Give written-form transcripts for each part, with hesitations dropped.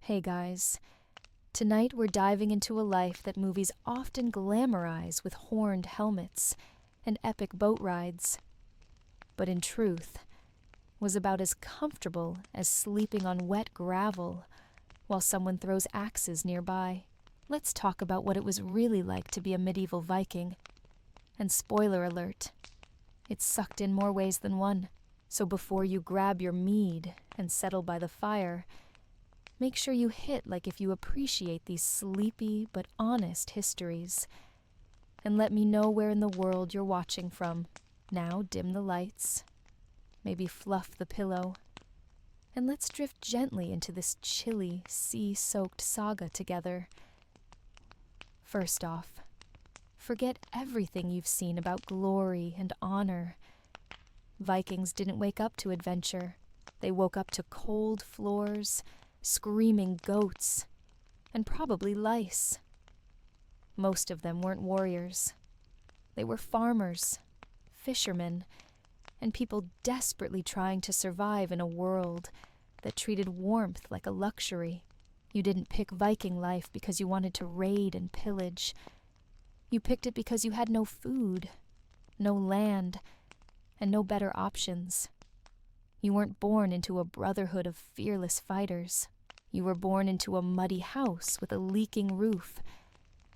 Hey guys, tonight we're diving into a life that movies often glamorize with horned helmets and epic boat rides, but in truth was about as comfortable as sleeping on wet gravel while someone throws axes nearby. Let's talk about what it was really like to be a medieval Viking. And spoiler alert, it sucked in more ways than one. So before you grab your mead and settle by the fire, make sure you hit like if you appreciate these sleepy but honest histories. And let me know where in the world you're watching from. Now dim the lights, maybe fluff the pillow, and let's drift gently into this chilly, sea-soaked saga together. First off, forget everything you've seen about glory and honor. Vikings didn't wake up to adventure. They woke up to cold floors, screaming goats, and probably lice. Most of them weren't warriors. They were farmers, fishermen, and people desperately trying to survive in a world that treated warmth like a luxury. You didn't pick Viking life because you wanted to raid and pillage. You picked it because you had no food, no land, and no better options. You weren't born into a brotherhood of fearless fighters. You were born into a muddy house with a leaking roof,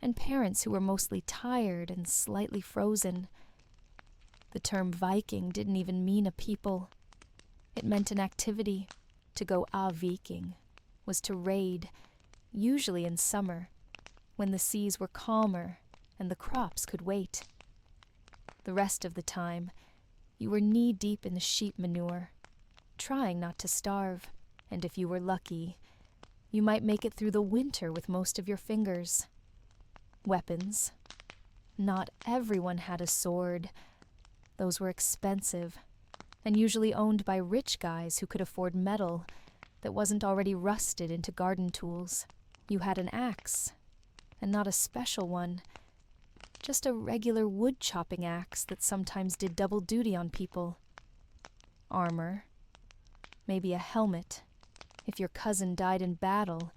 and parents who were mostly tired and slightly frozen. The term Viking didn't even mean a people. It meant an activity. To go Viking was to raid, usually in summer, when the seas were calmer and the crops could wait. The rest of the time, you were knee-deep in the sheep manure, trying not to starve, and if you were lucky, you might make it through the winter with most of your fingers. Weapons. Not everyone had a sword. Those were expensive, and usually owned by rich guys who could afford metal that wasn't already rusted into garden tools. You had an axe, and not a special one, just a regular wood-chopping axe that sometimes did double duty on people. Armor. Maybe a helmet, if your cousin died in battle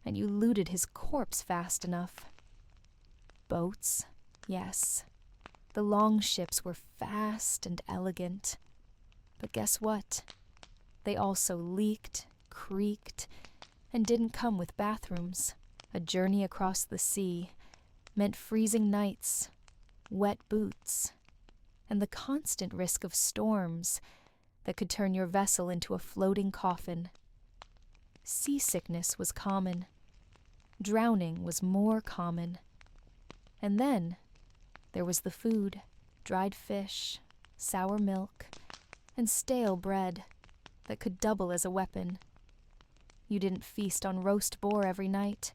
and you looted his corpse fast enough. Boats, yes. The long ships were fast and elegant. But guess what? They also leaked, creaked, and didn't come with bathrooms. A journey across the sea meant freezing nights, wet boots, and the constant risk of storms that could turn your vessel into a floating coffin. Seasickness was common. Drowning was more common. And then there was the food: dried fish, sour milk, and stale bread that could double as a weapon. You didn't feast on roast boar every night.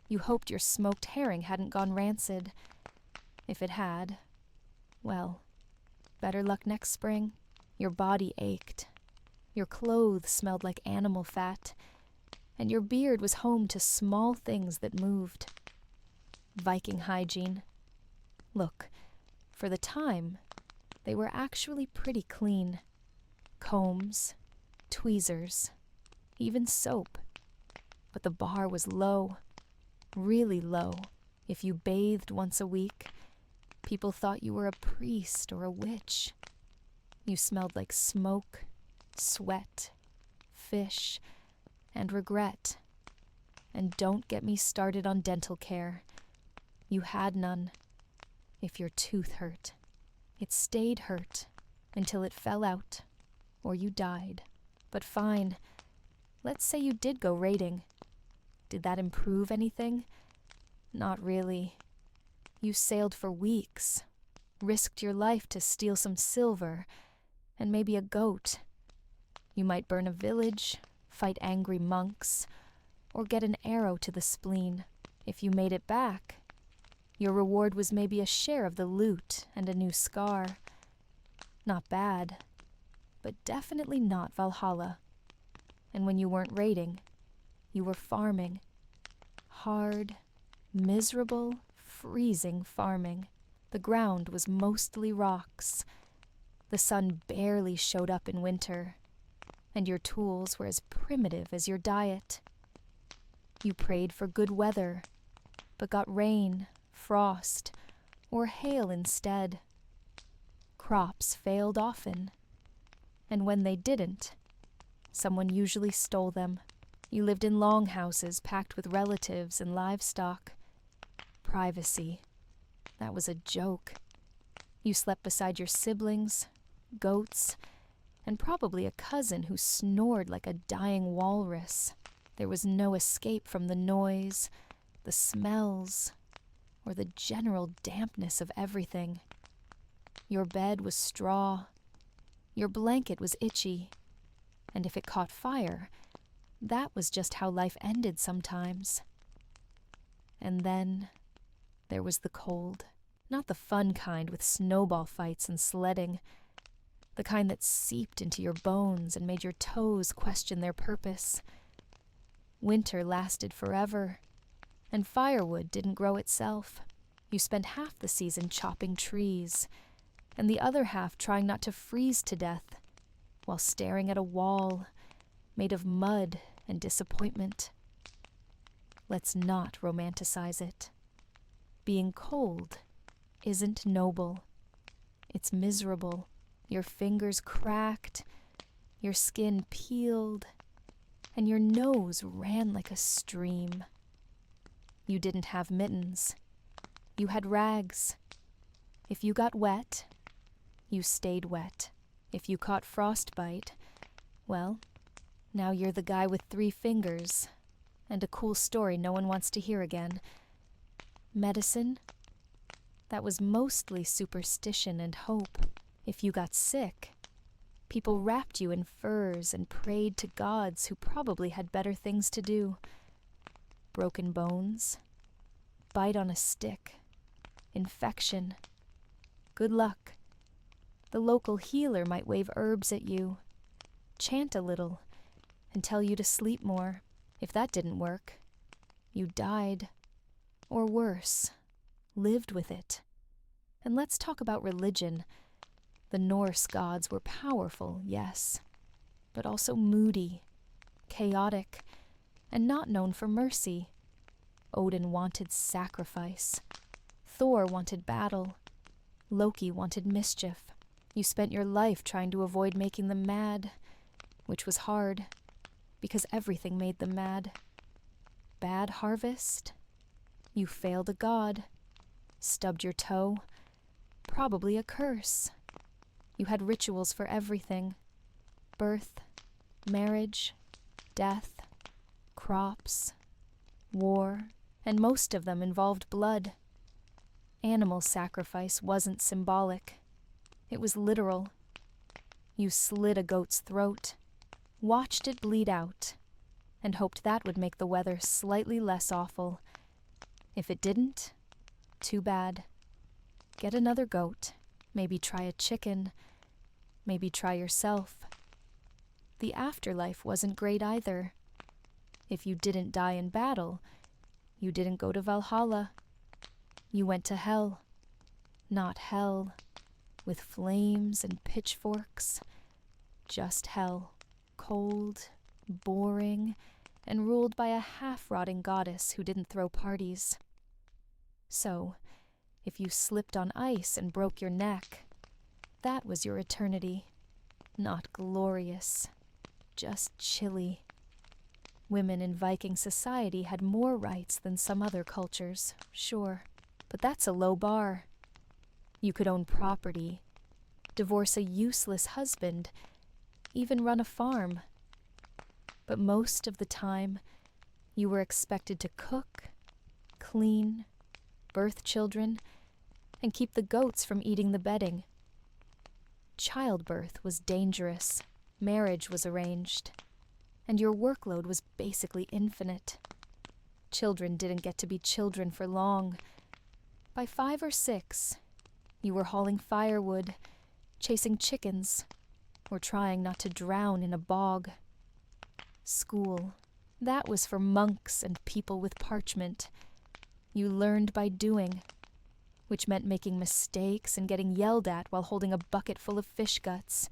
You hoped your smoked herring hadn't gone rancid. If it had, well, better luck next spring. Your body ached. Your clothes smelled like animal fat, and your beard was home to small things that moved. Viking hygiene. Look, for the time, they were actually pretty clean. Combs, tweezers, even soap. But the bar was low, really low. If you bathed once a week, people thought you were a priest or a witch. You smelled like smoke, sweat, fish, and regret. And don't get me started on dental care. You had none. If your tooth hurt, it stayed hurt until it fell out, or you died. But fine, let's say you did go raiding. Did that improve anything? Not really. You sailed for weeks, risked your life to steal some silver, and maybe a goat. You might burn a village, fight angry monks, or get an arrow to the spleen. If you made it back, your reward was maybe a share of the loot and a new scar. Not bad, but definitely not Valhalla. And when you weren't raiding, you were farming. Hard, miserable, freezing farming. The ground was mostly rocks. The sun barely showed up in winter, and your tools were as primitive as your diet. You prayed for good weather, but got rain, frost, or hail instead. Crops failed often, and when they didn't, someone usually stole them. You lived in longhouses packed with relatives and livestock. Privacy, that was a joke. You slept beside your siblings, goats, and probably a cousin who snored like a dying walrus. There was no escape from the noise, the smells, or the general dampness of everything. Your bed was straw. Your blanket was itchy. And if it caught fire, that was just how life ended sometimes. And then there was the cold. Not the fun kind with snowball fights and sledding. The kind that seeped into your bones and made your toes question their purpose. Winter lasted forever, and firewood didn't grow itself. You spent half the season chopping trees, and the other half trying not to freeze to death, while staring at a wall made of mud and disappointment. Let's not romanticize it. Being cold isn't noble. It's miserable. Your fingers cracked, your skin peeled, and your nose ran like a stream. You didn't have mittens. You had rags. If you got wet, you stayed wet. If you caught frostbite, well, now you're the guy with 3 fingers and a cool story no one wants to hear again. Medicine? That was mostly superstition and hope. If you got sick, people wrapped you in furs and prayed to gods who probably had better things to do. Broken bones, bite on a stick, infection. Good luck. The local healer might wave herbs at you, chant a little, and tell you to sleep more. If that didn't work, you died. Or worse, lived with it. And let's talk about religion. The Norse gods were powerful, yes, but also moody, chaotic, and not known for mercy. Odin wanted sacrifice. Thor wanted battle. Loki wanted mischief. You spent your life trying to avoid making them mad, which was hard, because everything made them mad. Bad harvest? You failed a god. Stubbed your toe? Probably a curse. You had rituals for everything. Birth, marriage, death, crops, war, and most of them involved blood. Animal sacrifice wasn't symbolic. It was literal. You slit a goat's throat, watched it bleed out, and hoped that would make the weather slightly less awful. If it didn't, too bad. Get another goat, maybe try a chicken, maybe try yourself. The afterlife wasn't great either. If you didn't die in battle, you didn't go to Valhalla. You went to hell. Not hell, with flames and pitchforks. Just hell, cold, boring, and ruled by a half-rotting goddess who didn't throw parties. So, if you slipped on ice and broke your neck, that was your eternity. Not glorious, just chilly. Women in Viking society had more rights than some other cultures, sure, but that's a low bar. You could own property, divorce a useless husband, even run a farm. But most of the time, you were expected to cook, clean, birth children, and keep the goats from eating the bedding. Childbirth was dangerous, marriage was arranged, and your workload was basically infinite. Children didn't get to be children for long. By 5 or 6, you were hauling firewood, chasing chickens, or trying not to drown in a bog. School, that was for monks and people with parchment. You learned by doing, which meant making mistakes and getting yelled at while holding a bucket full of fish guts.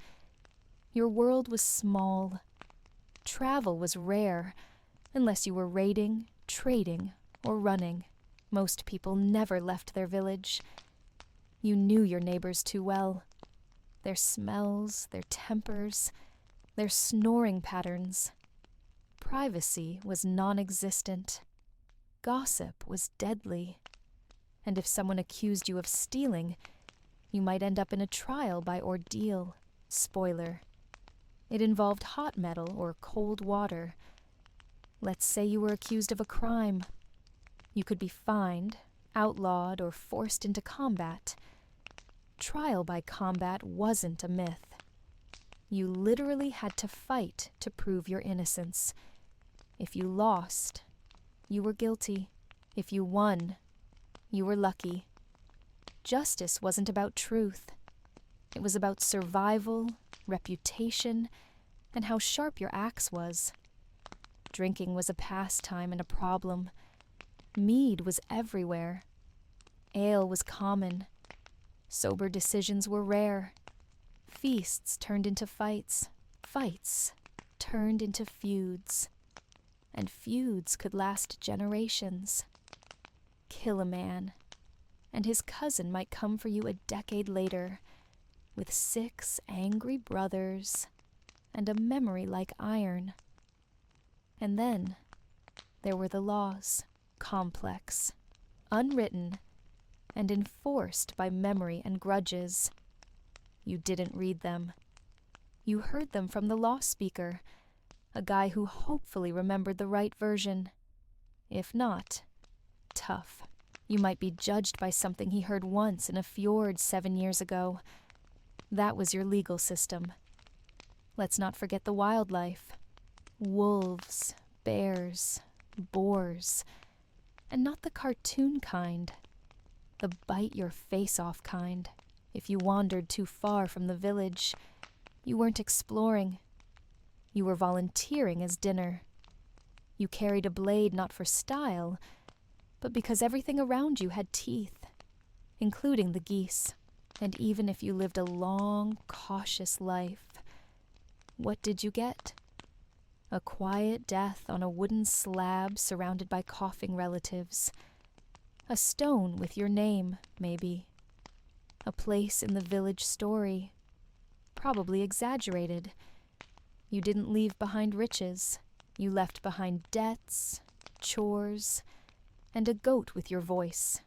Your world was small. Travel was rare, unless you were raiding, trading or running. Most people never left their village. You knew your neighbors too well. Their smells, their tempers, their snoring patterns. Privacy was non-existent. Gossip was deadly. And if someone accused you of stealing, you might end up in a trial by ordeal. Spoiler: it involved hot metal or cold water. Let's say you were accused of a crime. You could be fined, outlawed, or forced into combat. Trial by combat wasn't a myth. You literally had to fight to prove your innocence. If you lost, you were guilty. If you won, you were lucky. Justice wasn't about truth. It was about survival, reputation, and how sharp your axe was. Drinking was a pastime and a problem. Mead was everywhere. Ale was common. Sober decisions were rare. Feasts turned into fights. Fights turned into feuds. And feuds could last generations. Kill a man, and his cousin might come for you a decade later, with 6 angry brothers and a memory like iron. And then there were the laws, complex, unwritten, and enforced by memory and grudges. You didn't read them. You heard them from the law speaker, a guy who hopefully remembered the right version. If not, tough. You might be judged by something he heard once in a fjord 7 years ago. That was your legal system. Let's not forget the wildlife. Wolves, bears, boars, and not the cartoon kind. The bite-your-face-off kind. If you wandered too far from the village, you weren't exploring. You were volunteering as dinner. You carried a blade not for style, but because everything around you had teeth, including the geese. And even if you lived a long, cautious life, what did you get? A quiet death on a wooden slab surrounded by coughing relatives. A stone with your name, maybe. A place in the village story, probably exaggerated. You didn't leave behind riches. You left behind debts, chores, and a goat with your voice.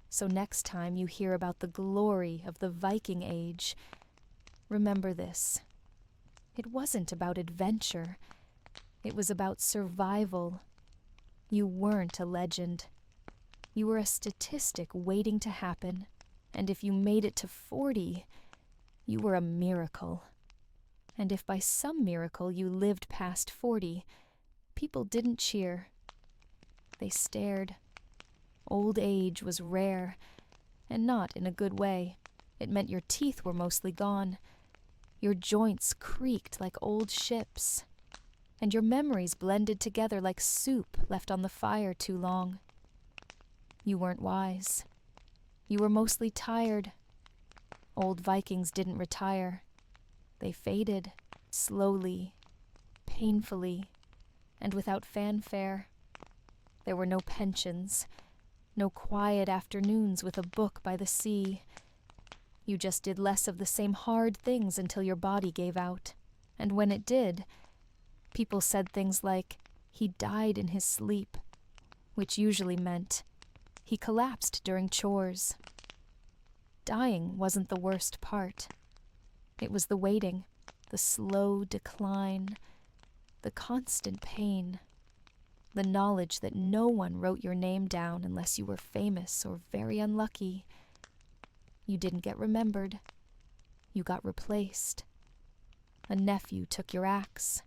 So next time you hear about the glory of the Viking Age, remember this. It wasn't about adventure. It was about survival. You weren't a legend. You were a statistic waiting to happen. And if you made it to 40, you were a miracle. And if by some miracle you lived past 40, people didn't cheer. They stared. Old age was rare, and not in a good way. It meant your teeth were mostly gone. Your joints creaked like old ships, and your memories blended together like soup left on the fire too long. You weren't wise. You were mostly tired. Old Vikings didn't retire. They faded, slowly, painfully, and without fanfare. There were no pensions, no quiet afternoons with a book by the sea. You just did less of the same hard things until your body gave out. And when it did, people said things like, "He died in his sleep," which usually meant he collapsed during chores. Dying wasn't the worst part. It was the waiting, the slow decline, the constant pain, the knowledge that no one wrote your name down unless you were famous or very unlucky. You didn't get remembered. You got replaced. A nephew took your axe.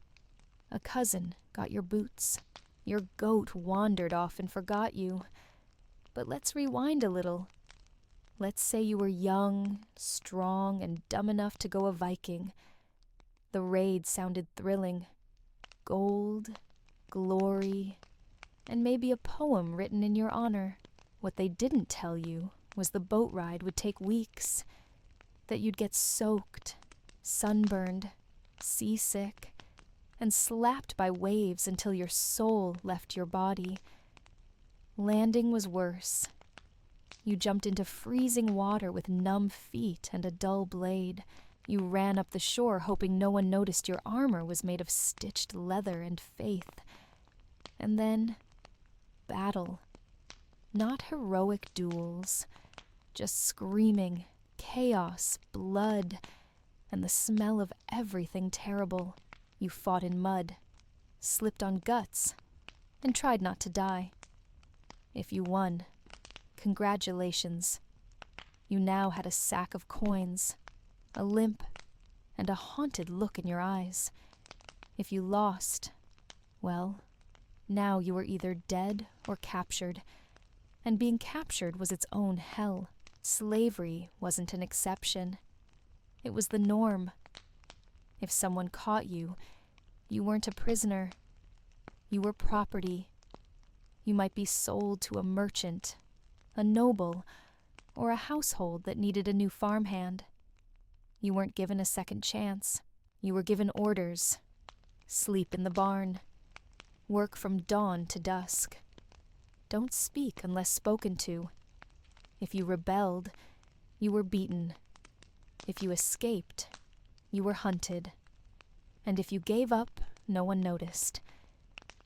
A cousin got your boots. Your goat wandered off and forgot you. But let's rewind a little. Let's say you were young, strong, and dumb enough to go a Viking. The raid sounded thrilling. Gold, glory, and maybe a poem written in your honor. What they didn't tell you was the boat ride would take weeks, that you'd get soaked, sunburned, seasick, and slapped by waves until your soul left your body. Landing was worse. You jumped into freezing water with numb feet and a dull blade. You ran up the shore hoping no one noticed your armor was made of stitched leather and faith. And then, battle. Not heroic duels, just screaming, chaos, blood, and the smell of everything terrible. You fought in mud, slipped on guts, and tried not to die. If you won, congratulations. You now had a sack of coins, a limp, and a haunted look in your eyes. If you lost, well, now you were either dead or captured, and being captured was its own hell. Slavery wasn't an exception. It was the norm. If someone caught you, you weren't a prisoner. You were property. You might be sold to a merchant, a noble, or a household that needed a new farmhand. You weren't given a second chance. You were given orders. Sleep in the barn. Work from dawn to dusk. Don't speak unless spoken to. If you rebelled, you were beaten. If you escaped, you were hunted. And if you gave up, no one noticed.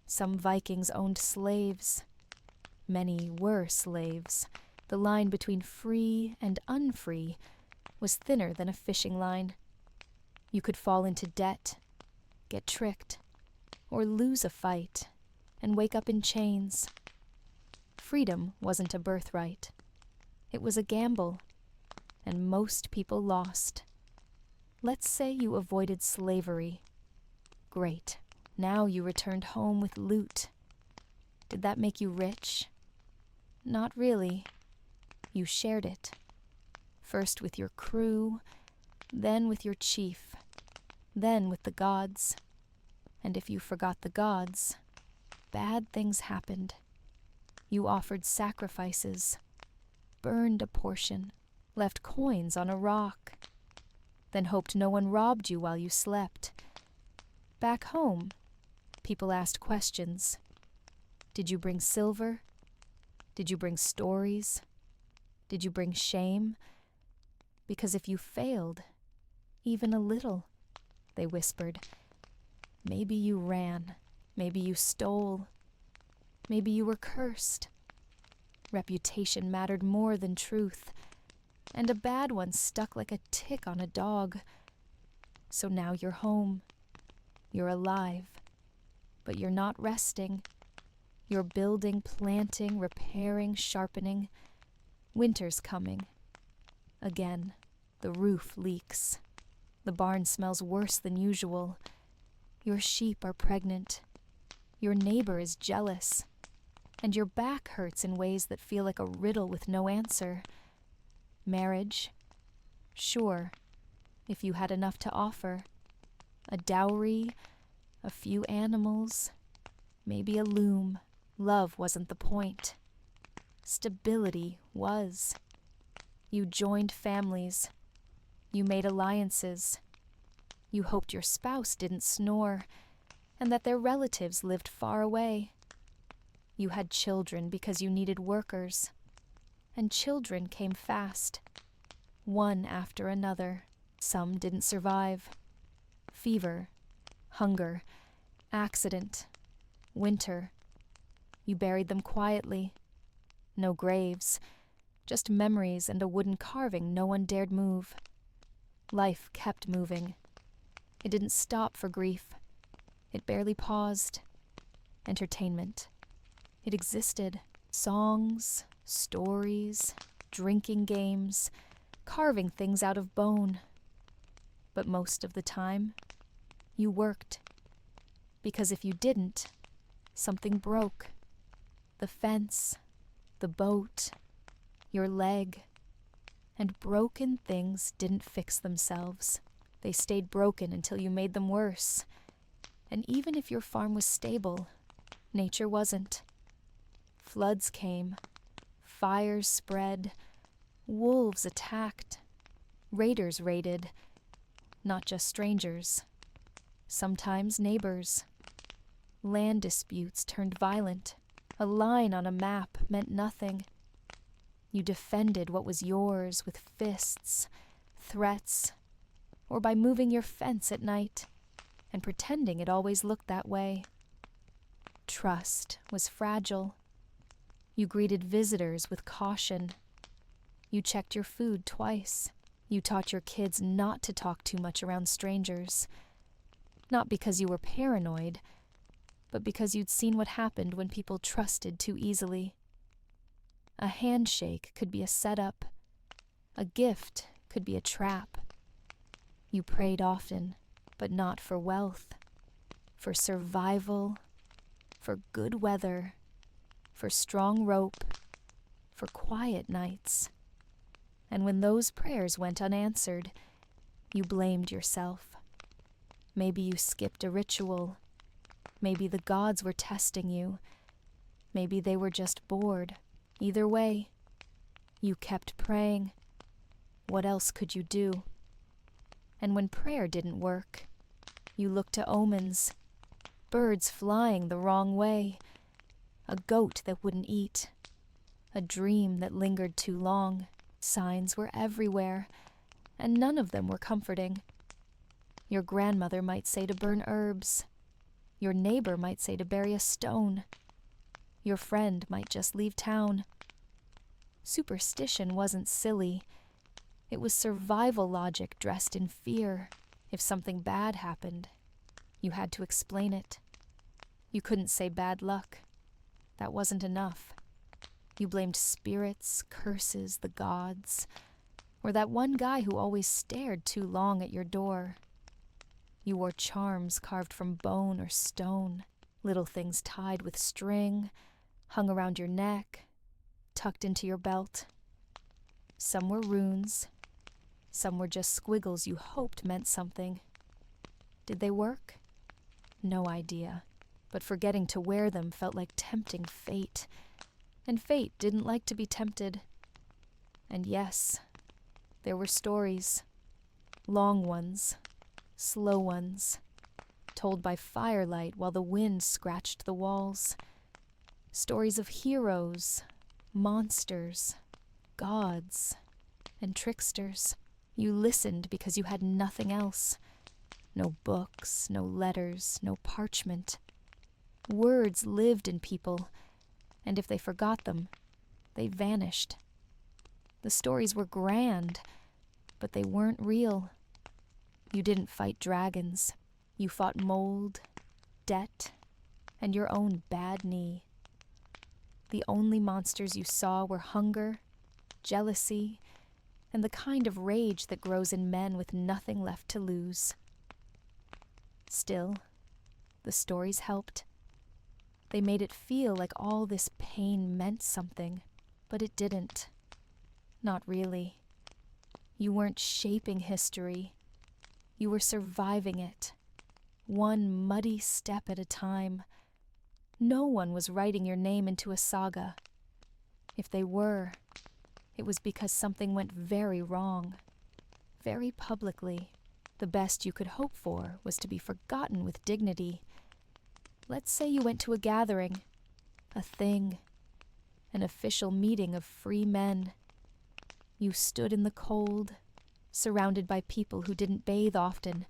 Some Vikings owned slaves. Many were slaves. The line between free and unfree was thinner than a fishing line. You could fall into debt, get tricked, or lose a fight and wake up in chains. Freedom wasn't a birthright. It was a gamble, and most people lost. Let's say you avoided slavery. Great. Now you returned home with loot. Did that make you rich? Not really. You shared it. First with your crew, then with your chief, then with the gods. And if you forgot the gods, bad things happened. You offered sacrifices, burned a portion, left coins on a rock, then hoped no one robbed you while you slept. Back home, people asked questions. Did you bring silver? Did you bring stories? Did you bring shame? Because if you failed, even a little, they whispered, maybe you ran, maybe you stole, maybe you were cursed. Reputation mattered more than truth, and a bad one stuck like a tick on a dog. So now you're home. You're alive. But you're not resting. You're building, planting, repairing, sharpening. Winter's coming. Again, the roof leaks. The barn smells worse than usual. Your sheep are pregnant. Your neighbor is jealous. And your back hurts in ways that feel like a riddle with no answer. Marriage? Sure, if you had enough to offer. A dowry, a few animals, maybe a loom. Love wasn't the point. Stability was. You joined families. You made alliances. You hoped your spouse didn't snore, and that their relatives lived far away. You had children because you needed workers, and children came fast, one after another. Some didn't survive. Fever, hunger, accident, winter. You buried them quietly. No graves, just memories and a wooden carving no one dared move. Life kept moving. It didn't stop for grief. It barely paused. Entertainment. It existed. Songs, stories, drinking games, carving things out of bone. But most of the time, you worked. Because if you didn't, something broke. The fence, the boat, your leg. And broken things didn't fix themselves. They stayed broken until you made them worse. And even if your farm was stable, nature wasn't. Floods came, fires spread, wolves attacked, raiders raided, not just strangers, sometimes neighbors. Land disputes turned violent. A line on a map meant nothing. You defended what was yours with fists, threats, or by moving your fence at night and pretending it always looked that way. Trust was fragile. You greeted visitors with caution. You checked your food twice. You taught your kids not to talk too much around strangers. Not because you were paranoid, but because you'd seen what happened when people trusted too easily. A handshake could be a setup. A gift could be a trap. You prayed often, but not for wealth, for survival, for good weather, for strong rope, for quiet nights. And when those prayers went unanswered, you blamed yourself. Maybe you skipped a ritual. Maybe the gods were testing you. Maybe they were just bored. Either way, you kept praying. What else could you do? And when prayer didn't work, you looked to omens, birds flying the wrong way, a goat that wouldn't eat, a dream that lingered too long. Signs were everywhere, and none of them were comforting. Your grandmother might say to burn herbs. Your neighbor might say to bury a stone. Your friend might just leave town. Superstition wasn't silly. It was survival logic dressed in fear. If something bad happened, you had to explain it. You couldn't say bad luck. That wasn't enough. You blamed spirits, curses, the gods, or that one guy who always stared too long at your door. You wore charms carved from bone or stone, little things tied with string, hung around your neck, tucked into your belt. Some were runes. Some were just squiggles you hoped meant something. Did they work? No idea, but forgetting to wear them felt like tempting fate. And fate didn't like to be tempted. And yes, there were stories. Long ones, slow ones, told by firelight while the wind scratched the walls. Stories of heroes, monsters, gods, and tricksters. You listened because you had nothing else. No books, no letters, no parchment. Words lived in people, and if they forgot them, they vanished. The stories were grand, but they weren't real. You didn't fight dragons. You fought mold, debt, and your own bad knee. The only monsters you saw were hunger, jealousy, and the kind of rage that grows in men with nothing left to lose. Still, the stories helped. They made it feel like all this pain meant something, but it didn't. Not really. You weren't shaping history. You were surviving it, one muddy step at a time. No one was writing your name into a saga. If they were, it was because something went very wrong, very publicly. The best you could hope for was to be forgotten with dignity. Let's say you went to a gathering, a thing, an official meeting of free men. You stood in the cold, surrounded by people who didn't bathe often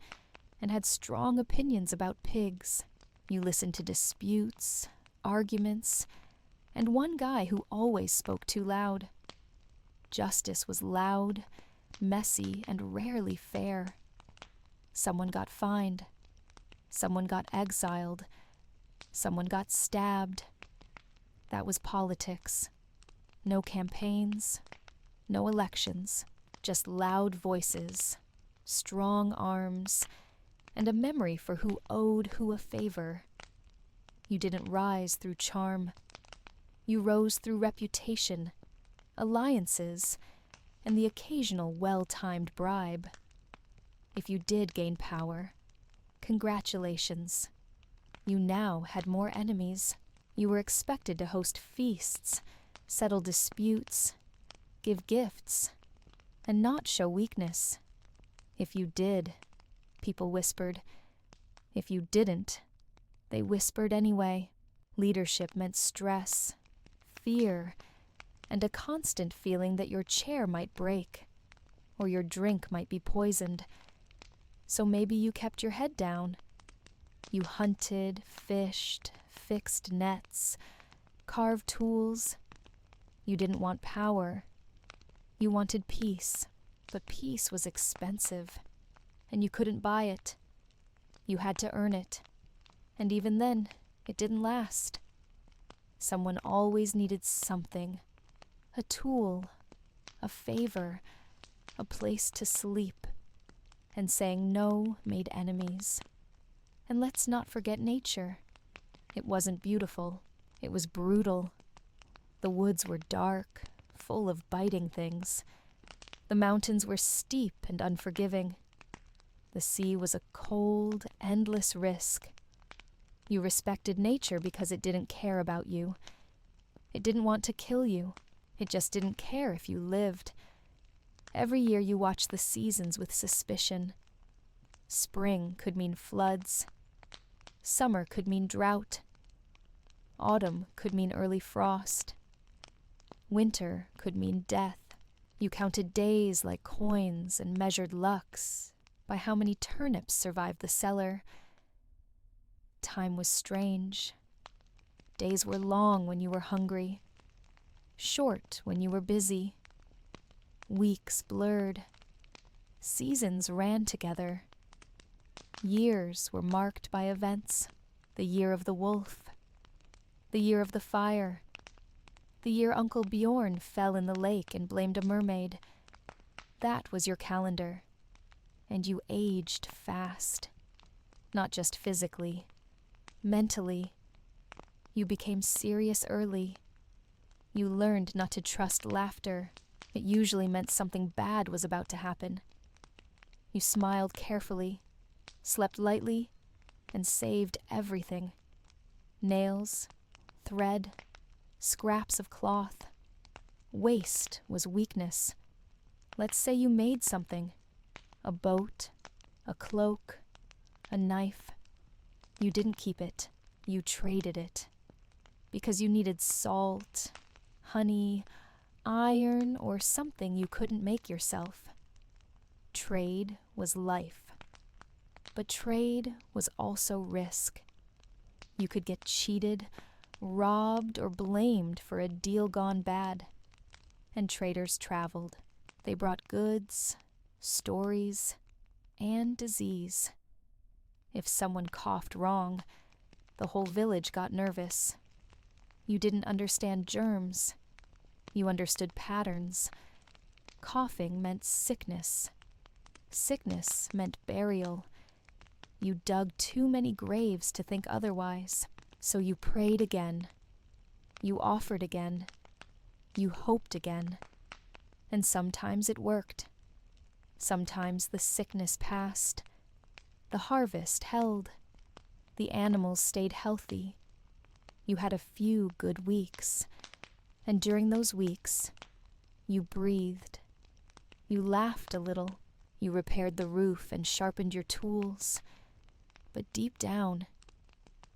and had strong opinions about pigs. You listened to disputes, arguments, and one guy who always spoke too loud. Justice was loud, messy, and rarely fair. Someone got fined. Someone got exiled. Someone got stabbed. That was politics. No campaigns, no elections, just loud voices, strong arms, and a memory for who owed who a favor. You didn't rise through charm. You rose through reputation, alliances, and the occasional well-timed bribe. If you did gain power, congratulations. You now had more enemies. You were expected to host feasts, settle disputes, give gifts, and not show weakness. If you did, people whispered, If you didn't, they whispered anyway. Leadership meant stress, fear, and a constant feeling that your chair might break, or your drink might be poisoned. So maybe you kept your head down. You hunted, fished, fixed nets, carved tools. You didn't want power. You wanted peace, but peace was expensive, and you couldn't buy it. You had to earn it, and even then, it didn't last. Someone always needed something, a tool, a favor, a place to sleep, and saying no made enemies. And let's not forget nature. It wasn't beautiful, it was brutal. The woods were dark, full of biting things. The mountains were steep and unforgiving. The sea was a cold, endless risk. You respected nature because it didn't care about you. It didn't want to kill you. It just didn't care if you lived. Every year you watched the seasons with suspicion. Spring could mean floods. Summer could mean drought. Autumn could mean early frost. Winter could mean death. You counted days like coins and measured lucks by how many turnips survived the cellar. Time was strange. Days were long when you were hungry, short when you were busy. Weeks blurred. Seasons ran together. Years were marked by events. The year of the wolf. The year of the fire. The year Uncle Bjorn fell in the lake and blamed a mermaid. That was your calendar. And you aged fast. Not just physically. Mentally. You became serious early. You learned not to trust laughter. It usually meant something bad was about to happen. You smiled carefully, slept lightly, and saved everything. Nails, thread, scraps of cloth. Waste was weakness. Let's say you made something. A boat, a cloak, a knife. You didn't keep it. You traded it. Because you needed salt, honey, iron, or something you couldn't make yourself. Trade was life. But trade was also risk. You could get cheated, robbed, or blamed for a deal gone bad. And traders traveled. They brought goods, stories, and disease. If someone coughed wrong, the whole village got nervous. You didn't understand germs. You understood patterns. Coughing meant sickness. Sickness meant burial. You dug too many graves to think otherwise, so you prayed again. You offered again. You hoped again. And sometimes it worked. Sometimes the sickness passed. The harvest held. The animals stayed healthy. You had a few good weeks. And during those weeks, you breathed. You laughed a little. You repaired the roof and sharpened your tools. But deep down,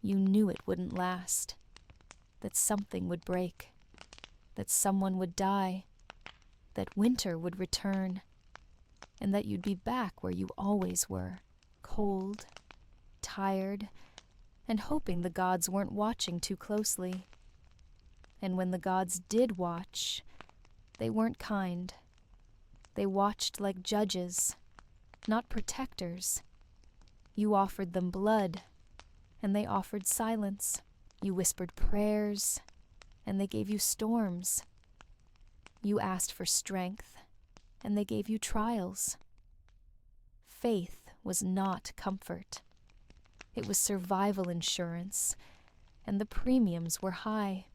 you knew it wouldn't last. That something would break. That someone would die. That winter would return. And that you'd be back where you always were. Cold, tired, and hoping the gods weren't watching too closely. And when the gods did watch, they weren't kind. They watched like judges, not protectors. You offered them blood, and they offered silence. You whispered prayers, and they gave you storms. You asked for strength, and they gave you trials. Faith was not comfort. It was survival insurance, and the premiums were high.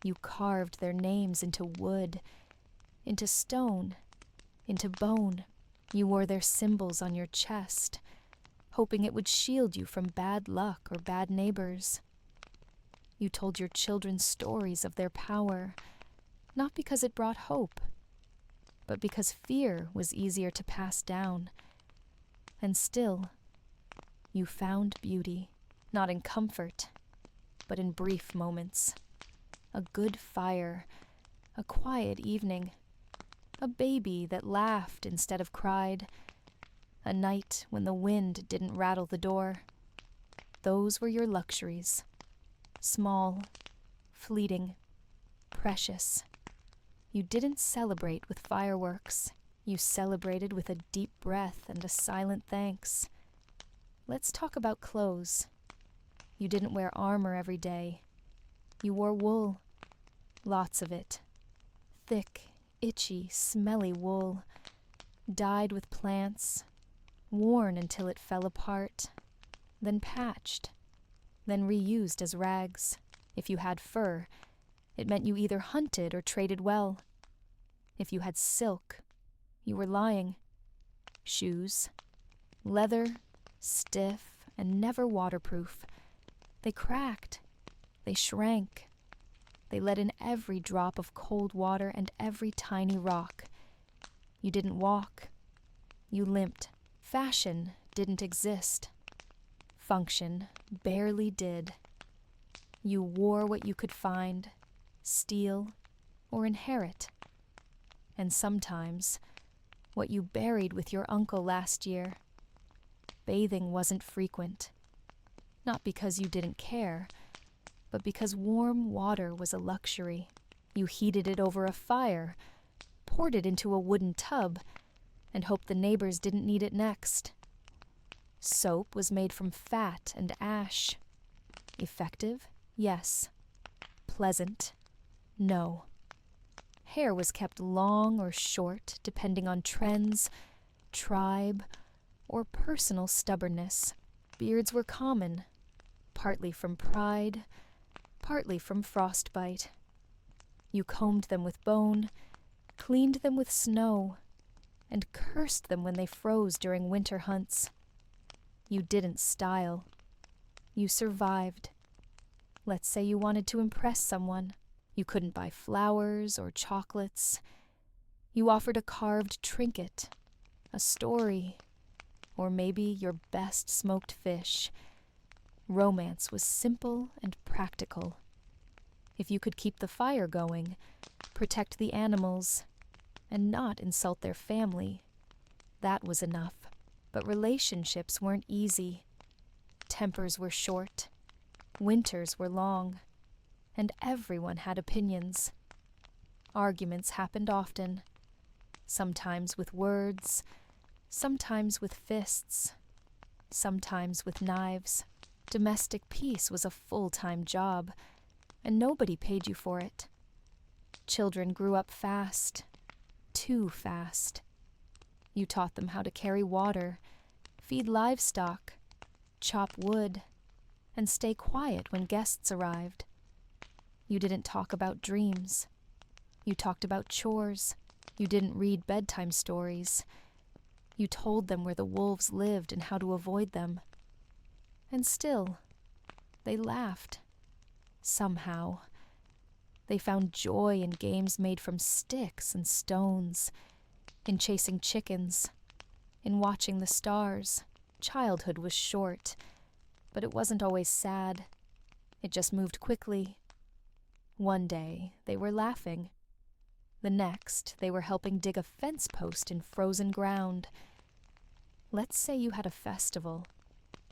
You carved their names into wood, into stone, into bone. You wore their symbols on your chest, hoping it would shield you from bad luck or bad neighbors. You told your children stories of their power, not because it brought hope, but because fear was easier to pass down. And still, You found beauty, not in comfort, but in brief moments. A good fire, a quiet evening, a baby that laughed instead of cried, a night when the wind didn't rattle the door. Those were your luxuries. Small, fleeting, precious. You didn't celebrate with fireworks. You celebrated with a deep breath and a silent thanks. Let's talk about clothes. You didn't wear armor every day. You wore wool. Lots of it. Thick, itchy, smelly wool. Dyed with plants. Worn until it fell apart. Then patched. Then reused as rags. If you had fur, it meant you either hunted or traded well. If you had silk, you were lying. Shoes. Leather, stiff, and never waterproof. They cracked. They shrank. They let in every drop of cold water and every tiny rock. You didn't walk. You limped. Fashion didn't exist. Function barely did. You wore what you could find, steal, or inherit. And sometimes, what you buried with your uncle last year. Bathing wasn't frequent. Not because you didn't care, but because warm water was a luxury. You heated it over a fire, poured it into a wooden tub, and hoped the neighbors didn't need it next. Soap was made from fat and ash. Effective? Yes. Pleasant? No. Hair was kept long or short, depending on trends, tribe, or personal stubbornness. Beards were common, partly from pride, partly from frostbite. You combed them with bone, cleaned them with snow, and cursed them when they froze during winter hunts. You didn't style. You survived. Let's say you wanted to impress someone. You couldn't buy flowers or chocolates. You offered a carved trinket, a story, or maybe your best smoked fish. Romance was simple and practical. If you could keep the fire going, protect the animals, and not insult their family, that was enough. But relationships weren't easy. Tempers were short. Winters were long. And everyone had opinions. Arguments happened often, sometimes with words, sometimes with fists, sometimes with knives. Domestic peace was a full-time job, and nobody paid you for it. Children grew up fast, too fast. You taught them how to carry water, feed livestock, chop wood, and stay quiet when guests arrived. You didn't talk about dreams. You talked about chores. You didn't read bedtime stories. You told them where the wolves lived and how to avoid them. And still, they laughed. Somehow. They found joy in games made from sticks and stones, in chasing chickens, in watching the stars. Childhood was short, but it wasn't always sad. It just moved quickly. One day, they were laughing. The next, they were helping dig a fence post in frozen ground. Let's say you had a festival,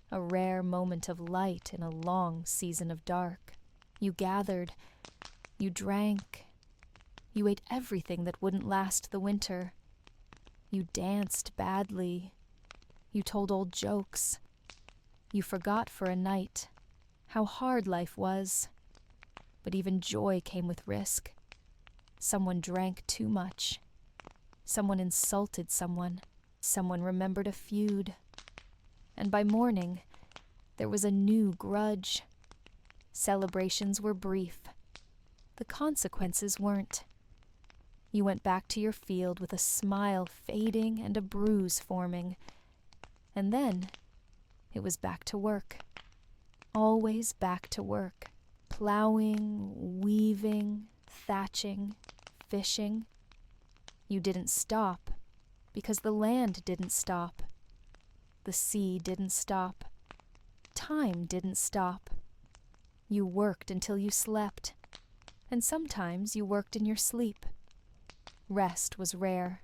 a rare moment of light in a long season of dark. You gathered, you drank, you ate everything that wouldn't last the winter. You danced badly, you told old jokes. You forgot for a night how hard life was. But even joy came with risk. Someone drank too much. Someone insulted someone. Someone remembered a feud. And by morning, there was a new grudge. Celebrations were brief. The consequences weren't. You went back to your field with a smile fading and a bruise forming. And then, it was back to work. Always back to work. Plowing, weaving, thatching, fishing. You didn't stop, because the land didn't stop. The sea didn't stop. time didn't stop. You worked until you slept, and sometimes you worked in your sleep. Rest was rare.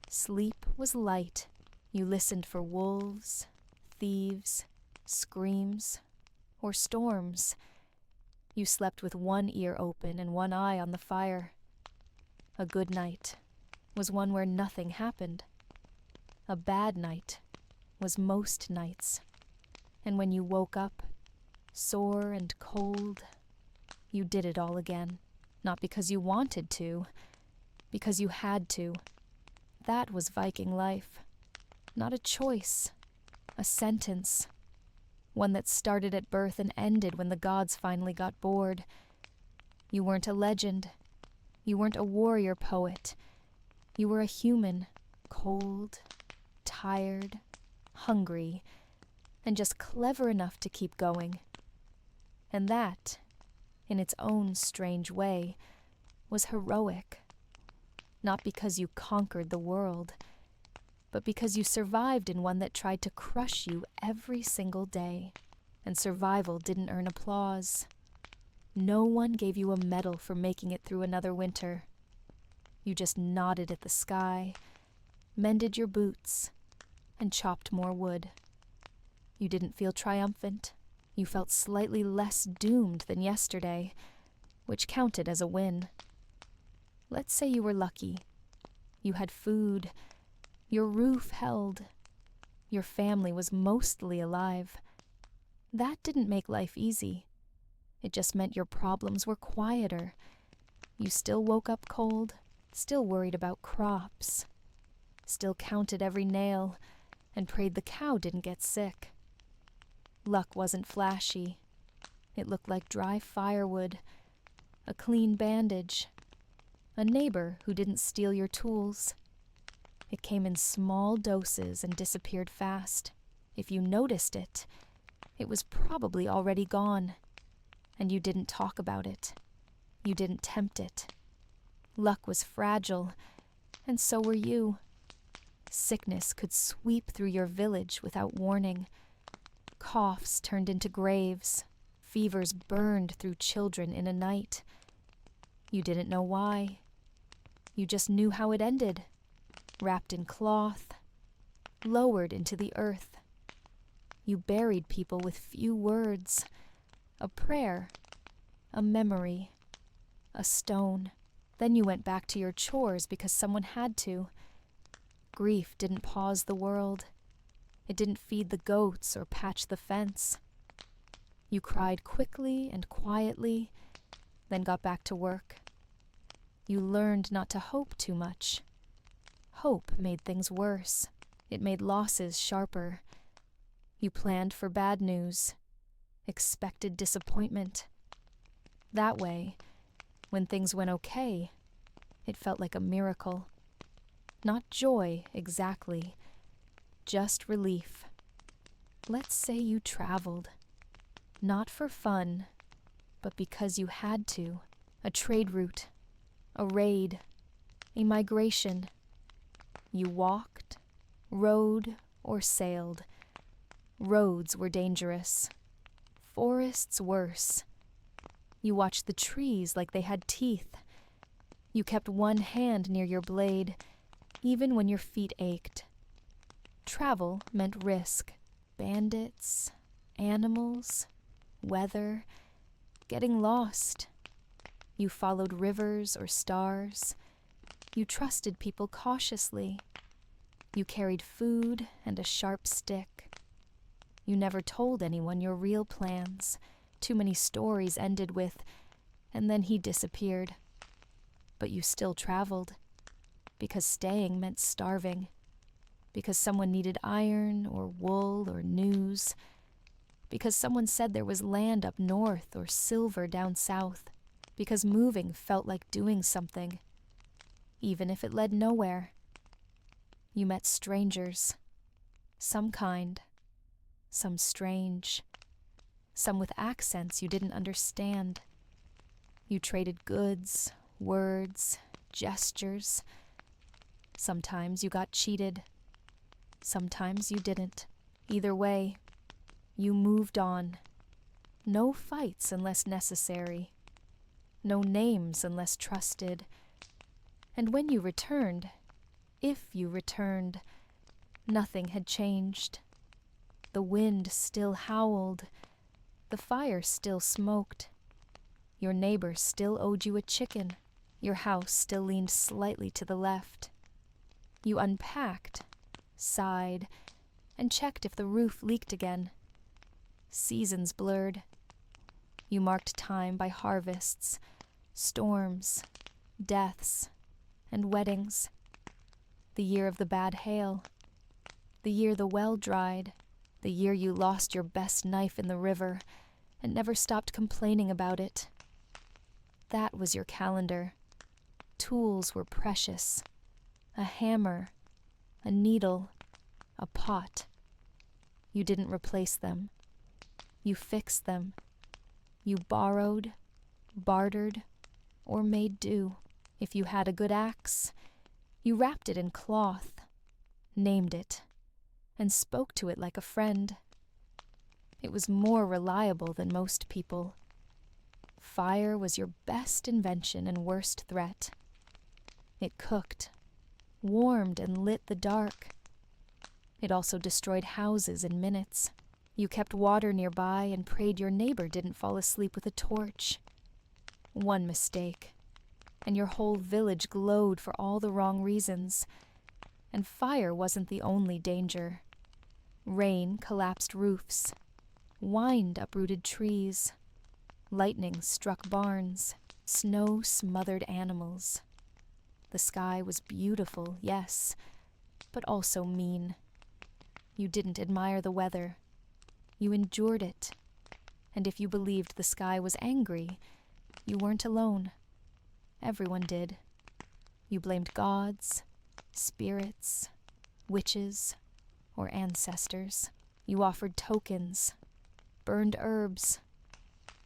Sleep was light. You listened for wolves, thieves, screams, or storms. You slept with one ear open and one eye on the fire. A good night was one where nothing happened. A bad night was most nights. And when you woke up, sore and cold, you did it all again. Not because you wanted to, because you had to. That was Viking life. Not a choice, a sentence. One that started at birth and ended when the gods finally got bored. You weren't a legend. You weren't a warrior poet. You were a human, cold, tired, hungry, and just clever enough to keep going. And that, in its own strange way, was heroic. Not because you conquered the world, but because you survived in one that tried to crush you every single day. And survival didn't earn applause. No one gave you a medal for making it through another winter. You just nodded at the sky, mended your boots, and chopped more wood. You didn't feel triumphant. You felt slightly less doomed than yesterday, which counted as a win. Let's say you were lucky. You had food. Your roof held. Your family was mostly alive. That didn't make life easy. It just meant your problems were quieter. You still woke up cold, still worried about crops, still counted every nail, and prayed the cow didn't get sick. Luck wasn't flashy. It looked like dry firewood, a clean bandage, a neighbor who didn't steal your tools. It came in small doses and disappeared fast. If you noticed it, it was probably already gone. And you didn't talk about it. You didn't tempt it. Luck was fragile, and so were you. Sickness could sweep through your village without warning. Coughs turned into graves. Fevers burned through children in a night. You didn't know why. You just knew how it ended. Wrapped in cloth, lowered into the earth. You buried people with few words, a prayer, a memory, a stone. Then you went back to your chores because someone had to. Grief didn't pause the world. It didn't feed the goats or patch the fence. You cried quickly and quietly, then got back to work. You learned not to hope too much. Hope made things worse. It made losses sharper. You planned for bad news, expected disappointment. That way, when things went okay, it felt like a miracle. Not joy, exactly, just relief. Let's say you traveled. Not for fun, but because you had to. A trade route, a raid, a migration. You walked, rode, or sailed. Roads were dangerous. Forests worse. You watched the trees like they had teeth. You kept one hand near your blade, even when your feet ached. Travel meant risk. Bandits, animals, weather, getting lost. You followed rivers or stars. You trusted people cautiously. You carried food and a sharp stick. You never told anyone your real plans. Too many stories ended with, and then he disappeared. But you still traveled, because staying meant starving, because someone needed iron or wool or news, because someone said there was land up north or silver down south, because moving felt like doing something, even if it led nowhere. You met strangers, some kind, some strange, some with accents you didn't understand. You traded goods, words, gestures. Sometimes you got cheated. Sometimes you didn't. Either way, You moved on. No fights unless necessary. No names unless trusted. And when you returned, if you returned, nothing had changed. The wind still howled. The fire still smoked. Your neighbor still owed you a chicken. Your house still leaned slightly to the left. You unpacked, sighed, and checked if the roof leaked again. Seasons blurred. You marked time by harvests, storms, deaths, and weddings. The year of the bad hail. The year the well dried. The year you lost your best knife in the river and never stopped complaining about it. That was your calendar. Tools were precious. A hammer, a needle, a pot. You didn't replace them. You fixed them. You borrowed, bartered, or made do. If you had a good axe, you wrapped it in cloth, named it, and spoke to it like a friend. It was more reliable than most people. Fire was your best invention and worst threat. It cooked, warmed, and lit the dark. It also destroyed houses in minutes. You kept water nearby and prayed your neighbor didn't fall asleep with a torch. One mistake, and your whole village glowed for all the wrong reasons. And fire wasn't the only danger. Rain collapsed roofs. Wind uprooted trees. Lightning struck barns. Snow smothered animals. The sky was beautiful, yes, but also mean. You didn't admire the weather. You endured it. And if you believed the sky was angry, you weren't alone. Everyone did. You blamed gods, spirits, witches, or ancestors. You offered tokens, burned herbs,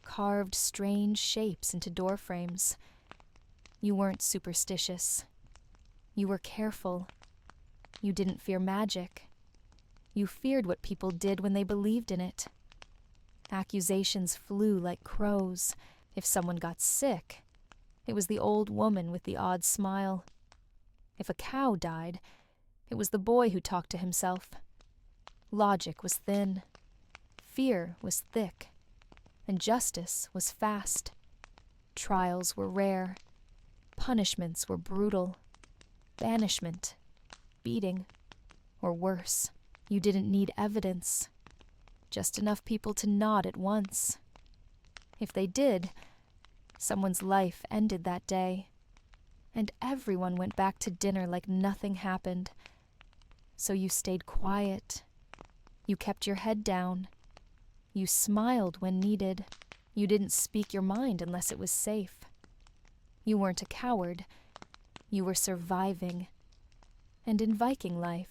carved strange shapes into door frames. You weren't superstitious. You were careful. You didn't fear magic. You feared what people did when they believed in it. Accusations flew like crows. If someone got sick, it was the old woman with the odd smile. If a cow died, it was the boy who talked to himself. Logic was thin. Fear was thick. And justice was fast. Trials were rare. Punishments were brutal. Banishment, beating, or worse. You didn't need evidence. Just enough people to nod at once. If they did, someone's life ended that day. And everyone went back to dinner like nothing happened. So you stayed quiet. You kept your head down. You smiled when needed. You didn't speak your mind unless it was safe. You weren't a coward. You were surviving. And in Viking life,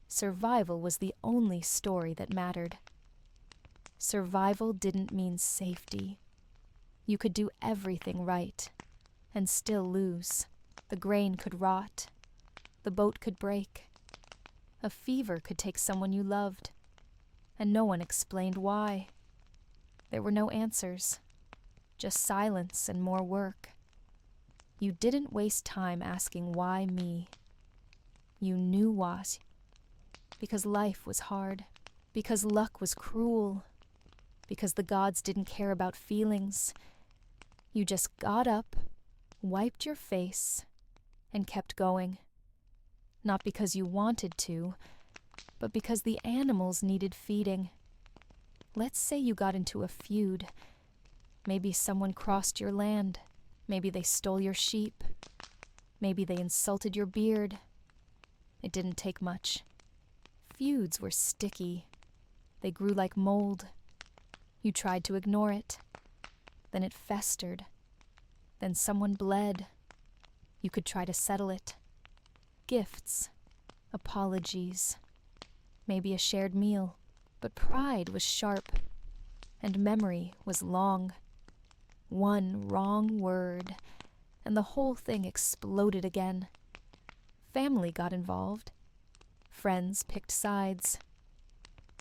survival was the only story that mattered. Survival didn't mean safety. You could do everything right and still lose. The grain could rot. The boat could break. A fever could take someone you loved, and no one explained why. There were no answers, just silence and more work. You didn't waste time asking why me. You knew what. Because life was hard. Because luck was cruel. Because the gods didn't care about feelings. You just got up, wiped your face, and kept going. Not because you wanted to, but because the animals needed feeding. Let's say you got into a feud. Maybe someone crossed your land. Maybe they stole your sheep. Maybe they insulted your beard. It didn't take much. Feuds were sticky. They grew like mold. You tried to ignore it. Then it festered. Then someone bled. You could try to settle it. Gifts, apologies, maybe a shared meal. But pride was sharp, and memory was long. One wrong word, and the whole thing exploded again. Family got involved. Friends picked sides.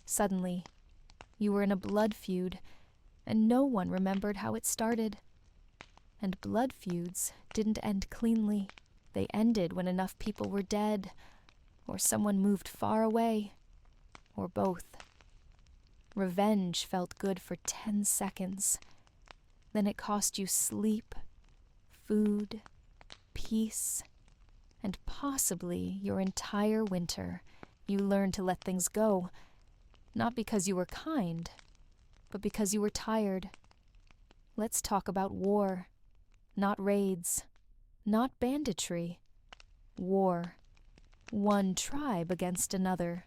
Suddenly, You were in a blood feud, and no one remembered how it started. And blood feuds didn't end cleanly. They ended when enough people were dead, or someone moved far away, or both. Revenge felt good for 10 seconds. Then it cost you sleep, food, peace, and possibly your entire winter. You learned to let things go, not because you were kind, but because you were tired. Let's talk about war, not raids, not banditry. War. One tribe against another.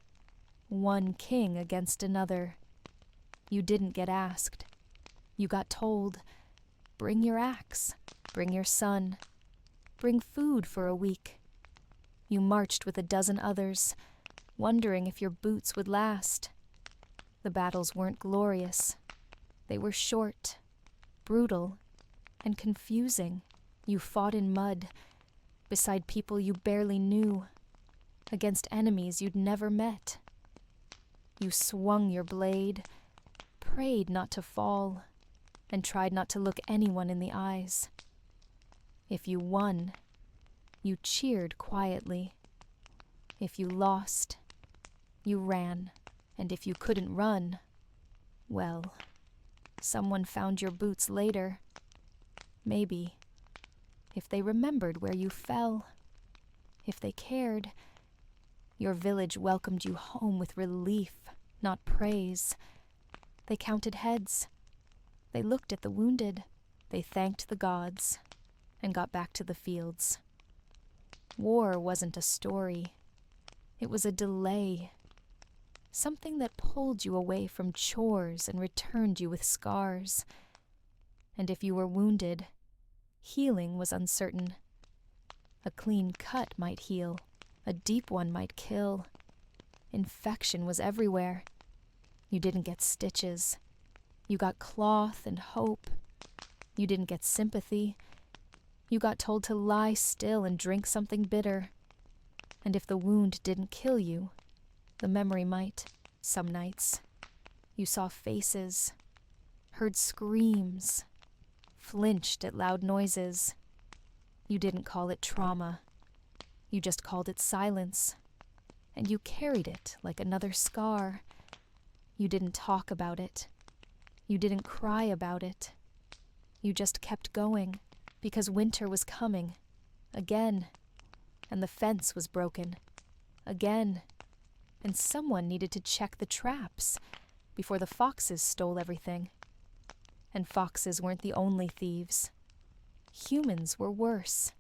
One king against another. You didn't get asked. You got told, bring your axe, bring your son, bring food for a week. You marched with a dozen others, wondering if your boots would last. The battles weren't glorious. They were short, brutal, and confusing. You fought in mud, beside people you barely knew, against enemies you'd never met. You swung your blade, prayed not to fall, and tried not to look anyone in the eyes. If you won, you cheered quietly. If you lost, you ran. And if you couldn't run, well, someone found your boots later. Maybe. If they remembered where you fell. If they cared. Your village welcomed you home with relief, not praise. They counted heads. They looked at the wounded. They thanked the gods and got back to the fields. War wasn't a story. It was a delay. Something that pulled you away from chores and returned you with scars. And if you were wounded, healing was uncertain. A clean cut might heal. A deep one might kill. Infection was everywhere. You didn't get stitches. You got cloth and hope. You didn't get sympathy. You got told to lie still and drink something bitter. And if the wound didn't kill you, the memory might. Some nights, you saw faces, heard screams, flinched at loud noises. You didn't call it trauma. You just called it silence. And you carried it like another scar. You didn't talk about it. You didn't cry about it. You just kept going because winter was coming. Again. And the fence was broken. Again. And someone needed to check the traps before the foxes stole everything. And foxes weren't the only thieves. Humans were worse.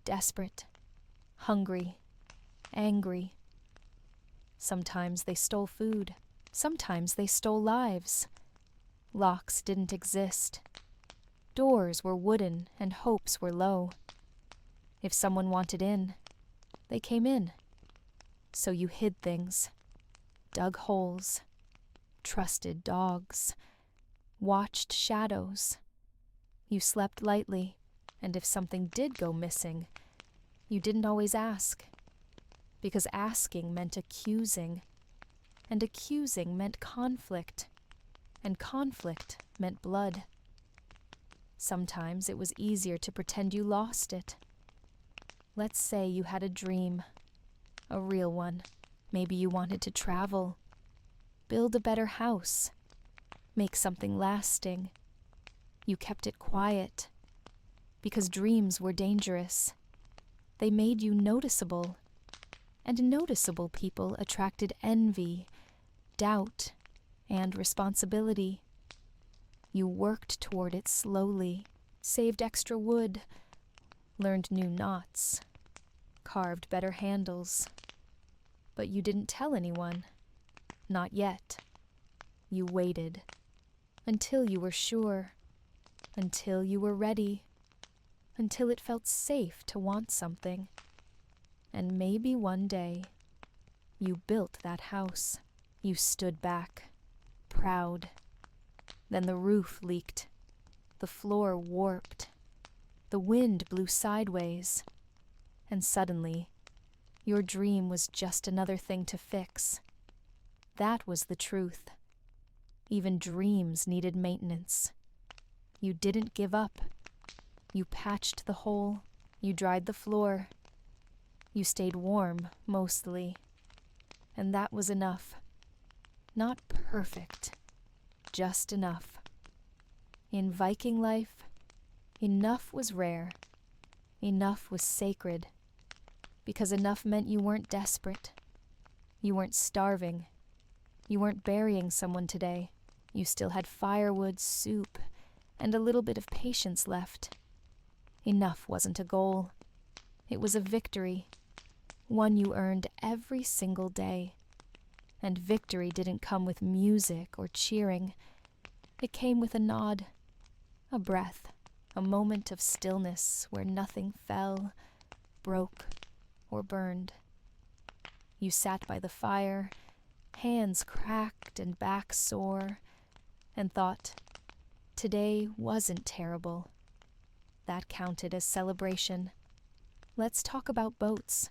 Desperate. Hungry. Angry. Sometimes they stole food. Sometimes they stole lives. Locks didn't exist. Doors were wooden and hopes were low. If someone wanted in, they came in. So you hid things, dug holes, trusted dogs, watched shadows. You slept lightly, and if something did go missing, you didn't always ask, because asking meant accusing, and accusing meant conflict, and conflict meant blood. Sometimes it was easier to pretend you lost it. Let's say you had a dream. A real one. Maybe you wanted to travel, build a better house, make something lasting. You kept it quiet, because dreams were dangerous. They made you noticeable, and noticeable people attracted envy, doubt, and responsibility. You worked toward it slowly, saved extra wood, learned new knots, carved better handles. But you didn't tell anyone. Not yet. You waited. Until you were sure. Until you were ready. Until it felt safe to want something. And maybe one day, you built that house. You stood back, proud. Then the roof leaked. The floor warped. The wind blew sideways. And suddenly, your dream was just another thing to fix. That was the truth. Even dreams needed maintenance. You didn't give up. You patched the hole. You dried the floor. You stayed warm, mostly. And that was enough. Not perfect, just enough. In Viking life, enough was rare. Enough was sacred. Because enough meant you weren't desperate. You weren't starving. You weren't burying someone today. You still had firewood, soup, and a little bit of patience left. Enough wasn't a goal. It was a victory. One you earned every single day. And victory didn't come with music or cheering. It came with a nod, a breath, a moment of stillness where nothing fell, broke, or burned. You sat by the fire, hands cracked and back sore, and thought, today wasn't terrible. That counted as celebration. Let's talk about boats.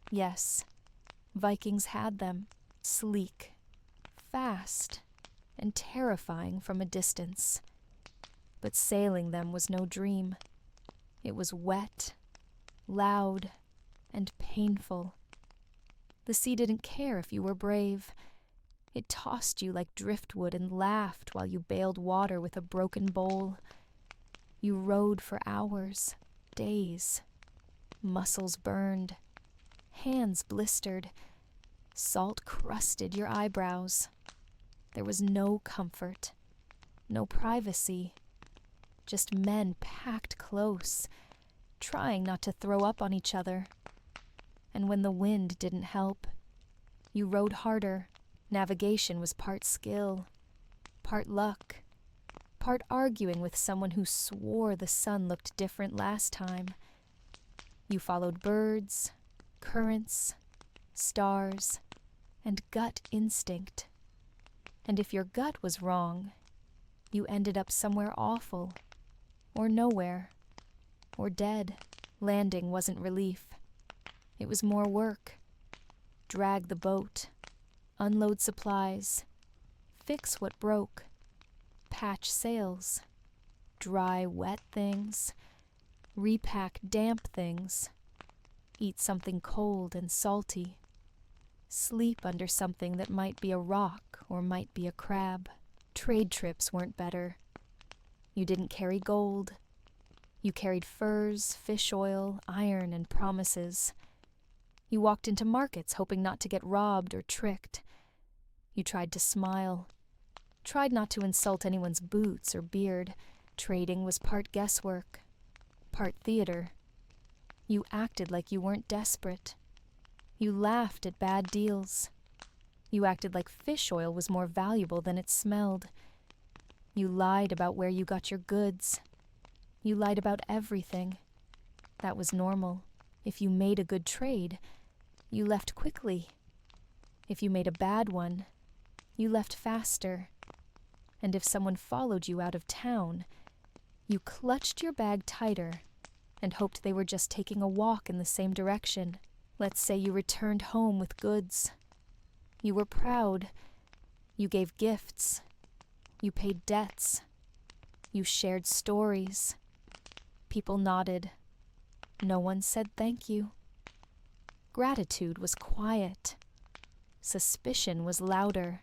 Yes, Vikings had them, sleek, fast, and terrifying from a distance. But sailing them was no dream. It was wet, loud, and painful. The sea didn't care if you were brave. It tossed you like driftwood and laughed while you bailed water with a broken bowl. You rowed for hours, days. Muscles burned, hands blistered, salt crusted your eyebrows. There was no comfort, no privacy, just men packed close, trying not to throw up on each other. And when the wind didn't help, you rowed harder. Navigation was part skill, part luck, part arguing with someone who swore the sun looked different last time. You followed birds, currents, stars, and gut instinct. And if your gut was wrong, you ended up somewhere awful, or nowhere, or dead. Landing wasn't relief. It was more work. Drag the boat, unload supplies, fix what broke, patch sails, dry wet things, repack damp things, eat something cold and salty, sleep under something that might be a rock or might be a crab. Trade trips weren't better. You didn't carry gold. You carried furs, fish oil, iron, and promises. You walked into markets hoping not to get robbed or tricked. You tried to smile, tried not to insult anyone's boots or beard. Trading was part guesswork, part theater. You acted like you weren't desperate. You laughed at bad deals. You acted like fish oil was more valuable than it smelled. You lied about where you got your goods. You lied about everything. That was normal. If you made a good trade, you left quickly. If you made a bad one, you left faster. And if someone followed you out of town, you clutched your bag tighter and hoped they were just taking a walk in the same direction. Let's say you returned home with goods. You were proud. You gave gifts. You paid debts. You shared stories. People nodded. No one said thank you. Gratitude was quiet. Suspicion was louder.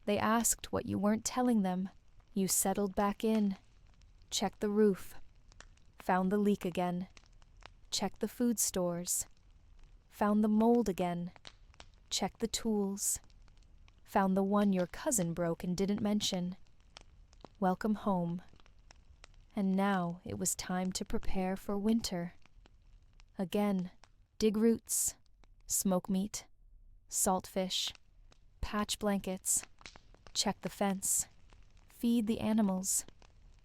They asked what you weren't telling them. You settled back in. Checked the roof. Found the leak again. Checked the food stores. Found the mold again. Checked the tools. Found the one your cousin broke and didn't mention. Welcome home. And now it was time to prepare for winter. Again, dig roots, smoke meat, salt fish, patch blankets, check the fence, feed the animals,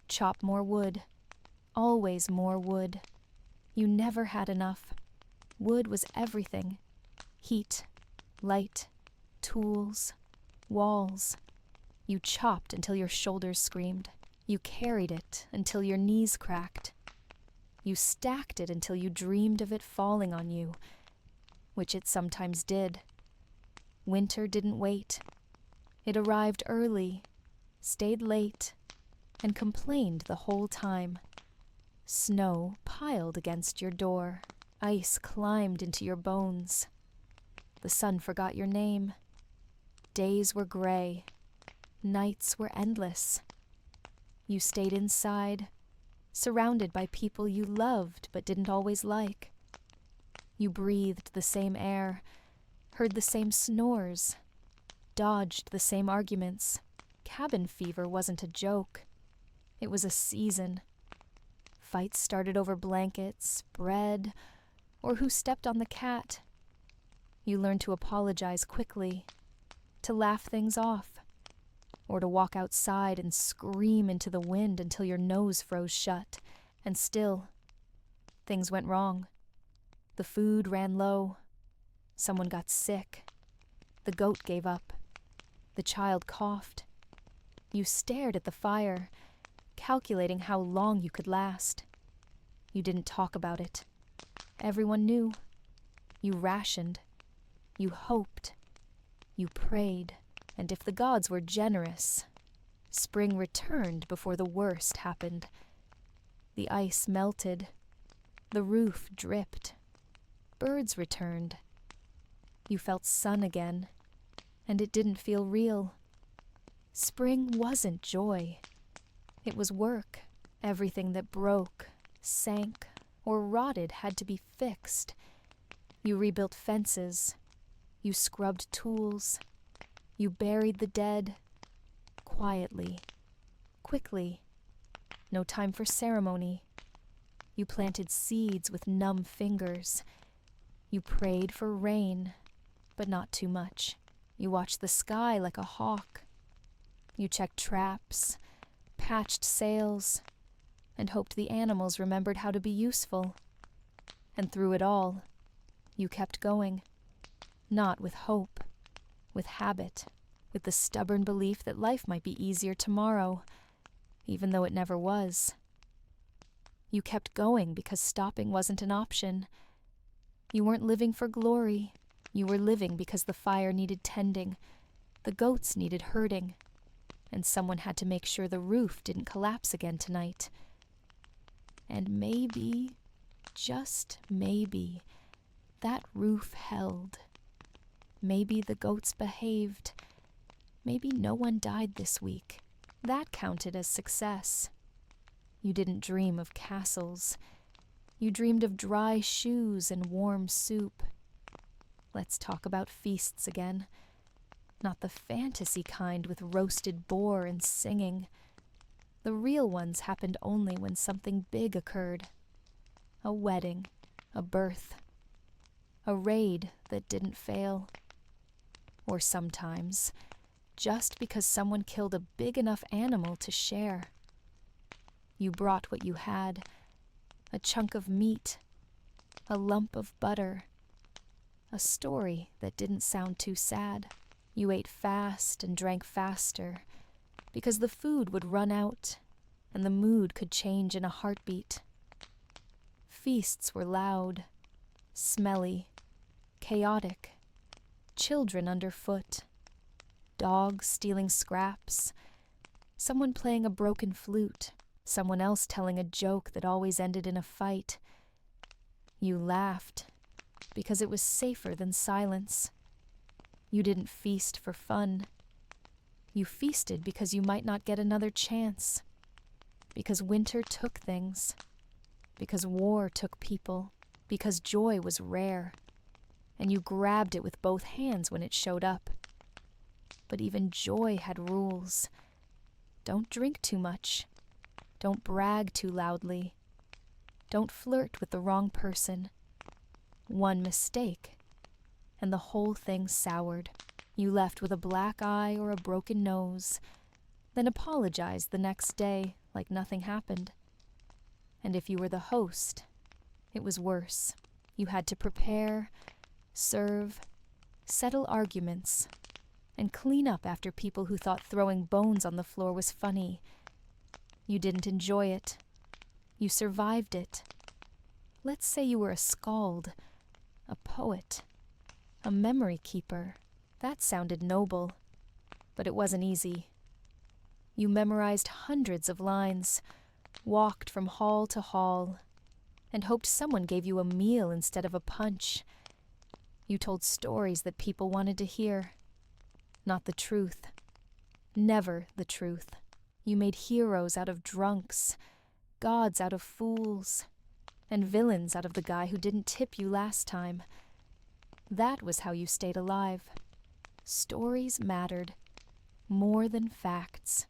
chop more wood, always more wood. You never had enough. Wood was everything. Heat, light, tools, walls. You chopped until your shoulders screamed. You carried it until your knees cracked. You stacked it until you dreamed of it falling on you, which it sometimes did. Winter didn't wait. It arrived early, stayed late, and complained the whole time. Snow piled against your door. Ice climbed into your bones. The sun forgot your name. Days were gray. Nights were endless. You stayed inside, surrounded by people you loved but didn't always like. You breathed the same air, heard the same snores, dodged the same arguments. Cabin fever wasn't a joke. It was a season. Fights started over blankets, bread, or who stepped on the cat. You learned to apologize quickly, to laugh things off, or to walk outside and scream into the wind until your nose froze shut. And still, things went wrong. The food ran low. Someone got sick. The goat gave up. The child coughed. You stared at the fire, calculating how long you could last. You didn't talk about it. Everyone knew. You rationed. You hoped. You prayed. And if the gods were generous, spring returned before the worst happened. The ice melted. The roof dripped. Birds returned. You felt sun again, and it didn't feel real. Spring wasn't joy. It was work. Everything that broke, sank, or rotted had to be fixed. You rebuilt fences. You scrubbed tools. You buried the dead. Quietly. Quickly. No time for ceremony. You planted seeds with numb fingers. You prayed for rain, but not too much. You watched the sky like a hawk. You checked traps, patched sails, and hoped the animals remembered how to be useful. And through it all, you kept going. Not with hope, with habit, with the stubborn belief that life might be easier tomorrow, even though it never was. You kept going because stopping wasn't an option. You weren't living for glory. You were living because the fire needed tending, the goats needed herding, and someone had to make sure the roof didn't collapse again tonight. And maybe, just maybe, that roof held. Maybe the goats behaved. Maybe no one died this week. That counted as success. You didn't dream of castles. You dreamed of dry shoes and warm soup. Let's talk about feasts again. Not the fantasy kind with roasted boar and singing. The real ones happened only when something big occurred. A wedding, a birth, a raid that didn't fail. Or sometimes, just because someone killed a big enough animal to share. You brought what you had, a chunk of meat, a lump of butter, a story that didn't sound too sad. You ate fast and drank faster, because the food would run out and the mood could change in a heartbeat. Feasts were loud, smelly, chaotic, children underfoot, dogs stealing scraps, someone playing a broken flute, someone else telling a joke that always ended in a fight. You laughed because it was safer than silence. You didn't feast for fun. You feasted because you might not get another chance. Because winter took things. Because war took people. Because joy was rare. And you grabbed it with both hands when it showed up. But even joy had rules. Don't drink too much. Don't brag too loudly. Don't flirt with the wrong person. One mistake, and the whole thing soured. You left with a black eye or a broken nose, then apologized the next day like nothing happened. And if you were the host, it was worse. You had to prepare, serve, settle arguments, and clean up after people who thought throwing bones on the floor was funny. You didn't enjoy it. You survived it. Let's say you were a skald, a poet, a memory keeper. That sounded noble. But it wasn't easy. You memorized hundreds of lines, walked from hall to hall, and hoped someone gave you a meal instead of a punch. You told stories that people wanted to hear. Not the truth. Never the truth. You made heroes out of drunks, gods out of fools, and villains out of the guy who didn't tip you last time. That was how you stayed alive. Stories mattered, more than facts.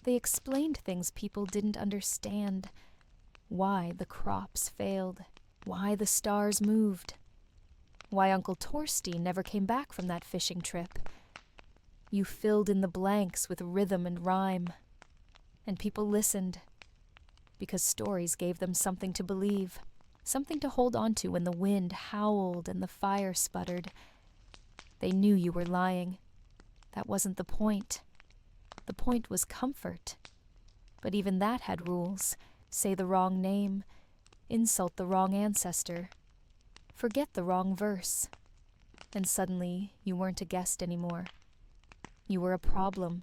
They explained things people didn't understand. Why the crops failed, why the stars moved, why Uncle Torstein never came back from that fishing trip. You filled in the blanks with rhythm and rhyme, and people listened, because stories gave them something to believe, something to hold on to when the wind howled and the fire sputtered. They knew you were lying. That wasn't the point. The point was comfort. But even that had rules. Say the wrong name, insult the wrong ancestor, forget the wrong verse, and suddenly you weren't a guest anymore. You were a problem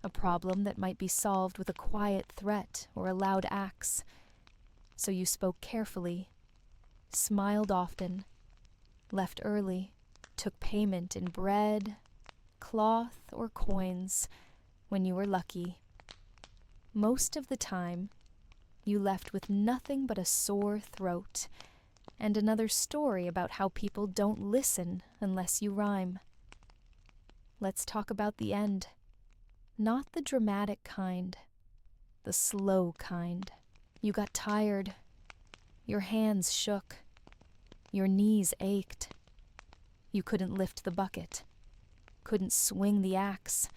that might be solved with a quiet threat or a loud axe. So you spoke carefully, smiled often, left early, took payment in bread, cloth, or coins when you were lucky. Most of the time, you left with nothing but a sore throat and another story about how people don't listen unless you rhyme. Let's talk about the end. Not the dramatic kind, the slow kind. You got tired. Your hands shook. Your knees ached. You couldn't lift the bucket, couldn't swing the axe,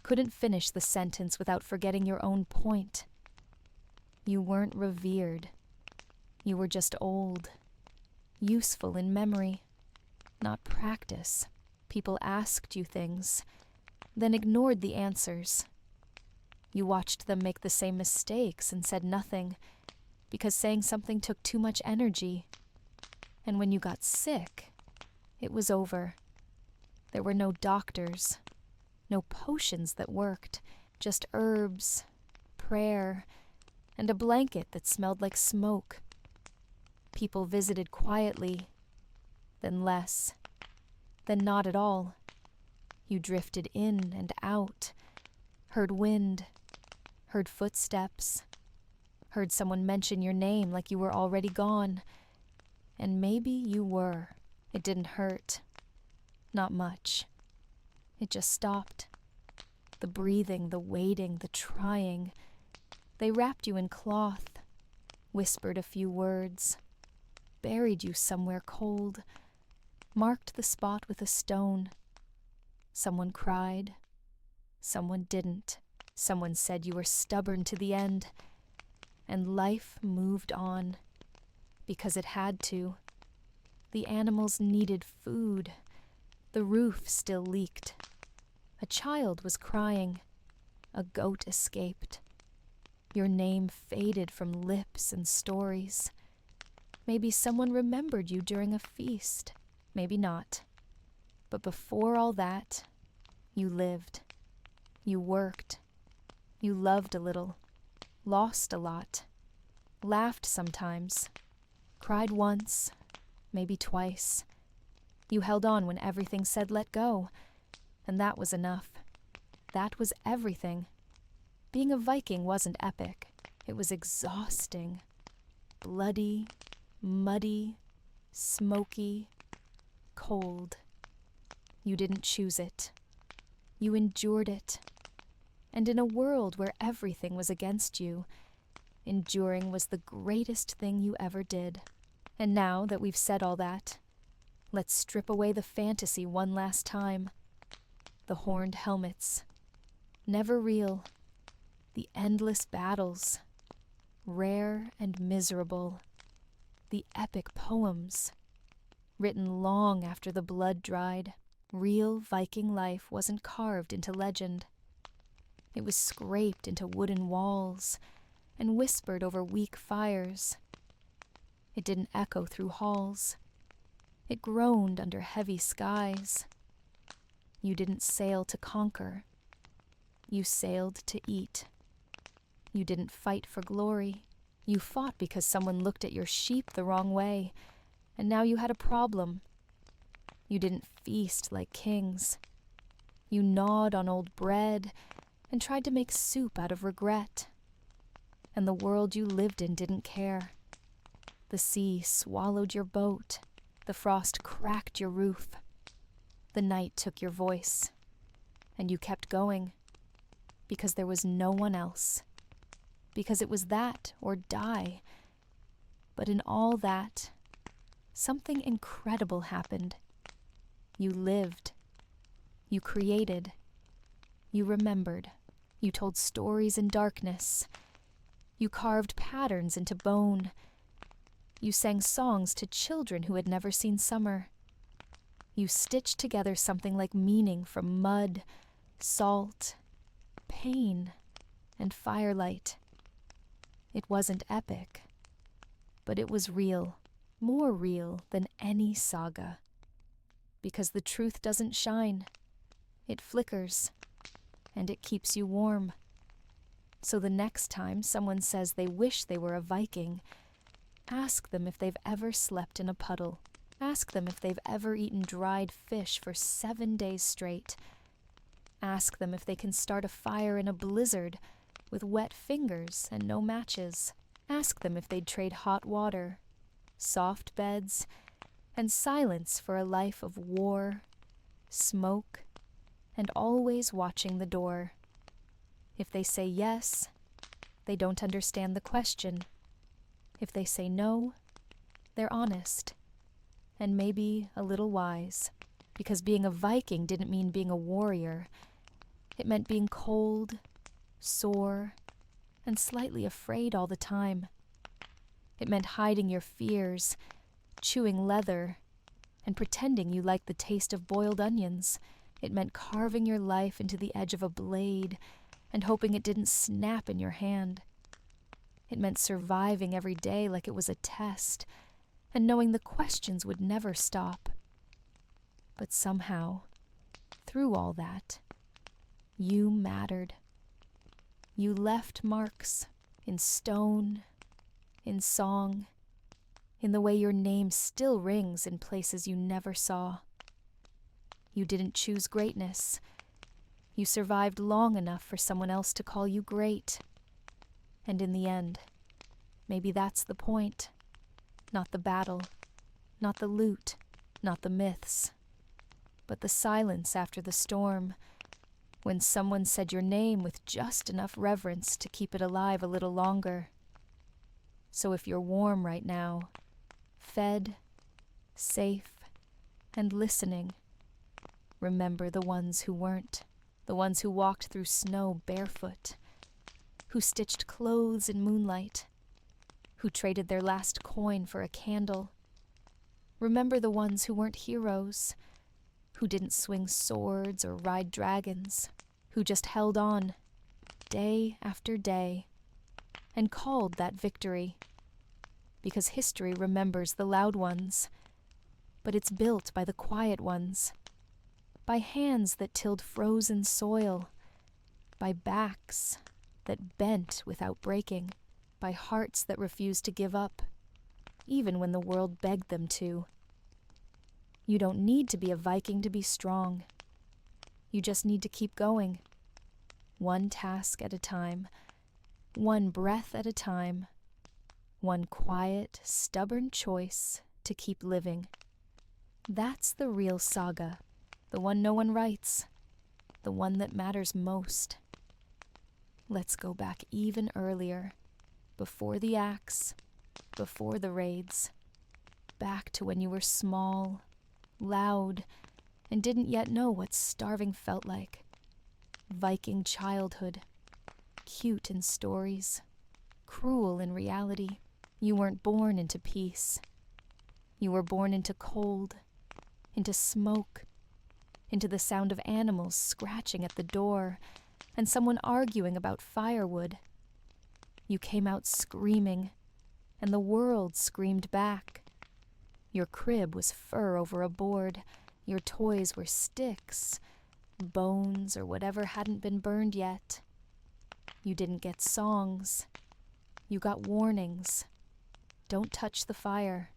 couldn't finish the sentence without forgetting your own point. You weren't revered. You were just old, useful in memory, not practice. People asked you things, then ignored the answers. You watched them make the same mistakes and said nothing, because saying something took too much energy. And when you got sick, it was over. There were no doctors, no potions that worked, just herbs, prayer, and a blanket that smelled like smoke. People visited quietly, then less, then not at all. You drifted in and out, heard wind, heard footsteps, heard someone mention your name like you were already gone. And maybe you were. It didn't hurt. Not much. It just stopped. The breathing, the waiting, the trying. They wrapped you in cloth, whispered a few words, buried you somewhere cold, marked the spot with a stone. Someone cried. Someone didn't. Someone said you were stubborn to the end. And life moved on, because it had to. The animals needed food. The roof still leaked. A child was crying. A goat escaped. Your name faded from lips and stories. Maybe someone remembered you during a feast. Maybe not. But before all that, you lived. You worked. You loved a little. Lost a lot. Laughed sometimes. Cried once. Maybe twice. You held on when everything said let go. And that was enough. That was everything. Being a Viking wasn't epic. It was exhausting. Bloody, muddy, smoky, cold. You didn't choose it. You endured it. And in a world where everything was against you, enduring was the greatest thing you ever did. And now that we've said all that, let's strip away the fantasy one last time. The horned helmets. Never real. The endless battles. Rare and miserable. The epic poems. Written long after the blood dried. Real Viking life wasn't carved into legend. It was scraped into wooden walls and whispered over weak fires. It didn't echo through halls. It groaned under heavy skies. You didn't sail to conquer. You sailed to eat. You didn't fight for glory. You fought because someone looked at your sheep the wrong way, and now you had a problem. You didn't feast like kings. You gnawed on old bread and tried to make soup out of regret. And the world you lived in didn't care. The sea swallowed your boat. The frost cracked your roof. The night took your voice. And you kept going. Because there was no one else. Because it was that or die. But in all that, something incredible happened. You lived. You created. You remembered. You told stories in darkness. You carved patterns into bone. You sang songs to children who had never seen summer. You stitched together something like meaning from mud, salt, pain, and firelight. It wasn't epic, but it was real, more real than any saga. Because the truth doesn't shine. It flickers, and it keeps you warm. So the next time someone says they wish they were a Viking, ask them if they've ever slept in a puddle. Ask them if they've ever eaten dried fish for 7 days straight. Ask them if they can start a fire in a blizzard with wet fingers and no matches. Ask them if they'd trade hot water, soft beds, and silence for a life of war, smoke, and always watching the door. If they say yes, they don't understand the question. If they say no, they're honest, and maybe a little wise, because being a Viking didn't mean being a warrior. It meant being cold, sore, and slightly afraid all the time. It meant hiding your fears, chewing leather, and pretending you liked the taste of boiled onions. It meant carving your life into the edge of a blade and hoping it didn't snap in your hand. It meant surviving every day like it was a test and knowing the questions would never stop. But somehow, through all that, you mattered. You left marks in stone, in song, in the way your name still rings in places you never saw. You didn't choose greatness. You survived long enough for someone else to call you great. And in the end, maybe that's the point. Not the battle, not the loot, not the myths, but the silence after the storm, when someone said your name with just enough reverence to keep it alive a little longer. So if you're warm right now, fed, safe, and listening, remember the ones who weren't, the ones who walked through snow barefoot, who stitched clothes in moonlight, who traded their last coin for a candle. Remember the ones who weren't heroes, who didn't swing swords or ride dragons, who just held on, day after day, and called that victory. Because history remembers the loud ones, but it's built by the quiet ones, by hands that tilled frozen soil, by backs that bent without breaking, by hearts that refused to give up, even when the world begged them to. You don't need to be a Viking to be strong. You just need to keep going, one task at a time, one breath at a time, one quiet, stubborn choice to keep living. That's the real saga, the one no one writes, the one that matters most. Let's go back even earlier, before the axe, before the raids, back to when you were small, loud, and didn't yet know what starving felt like. Viking childhood, cute in stories, cruel in reality. You weren't born into peace. You were born into cold, into smoke, into the sound of animals scratching at the door, and someone arguing about firewood. You came out screaming, and the world screamed back. Your crib was fur over a board. Your toys were sticks, bones, or whatever hadn't been burned yet. You didn't get songs. You got warnings. Don't touch the fire.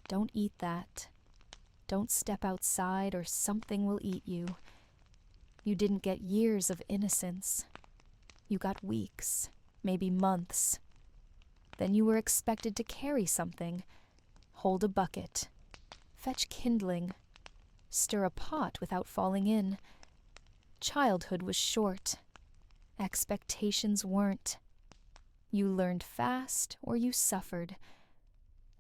Don't eat that. Don't step outside or something will eat you. You didn't get years of innocence. You got weeks, maybe months. Then you were expected to carry something, hold a bucket, fetch kindling, stir a pot without falling in. Childhood was short. Expectations weren't. You learned fast or you suffered.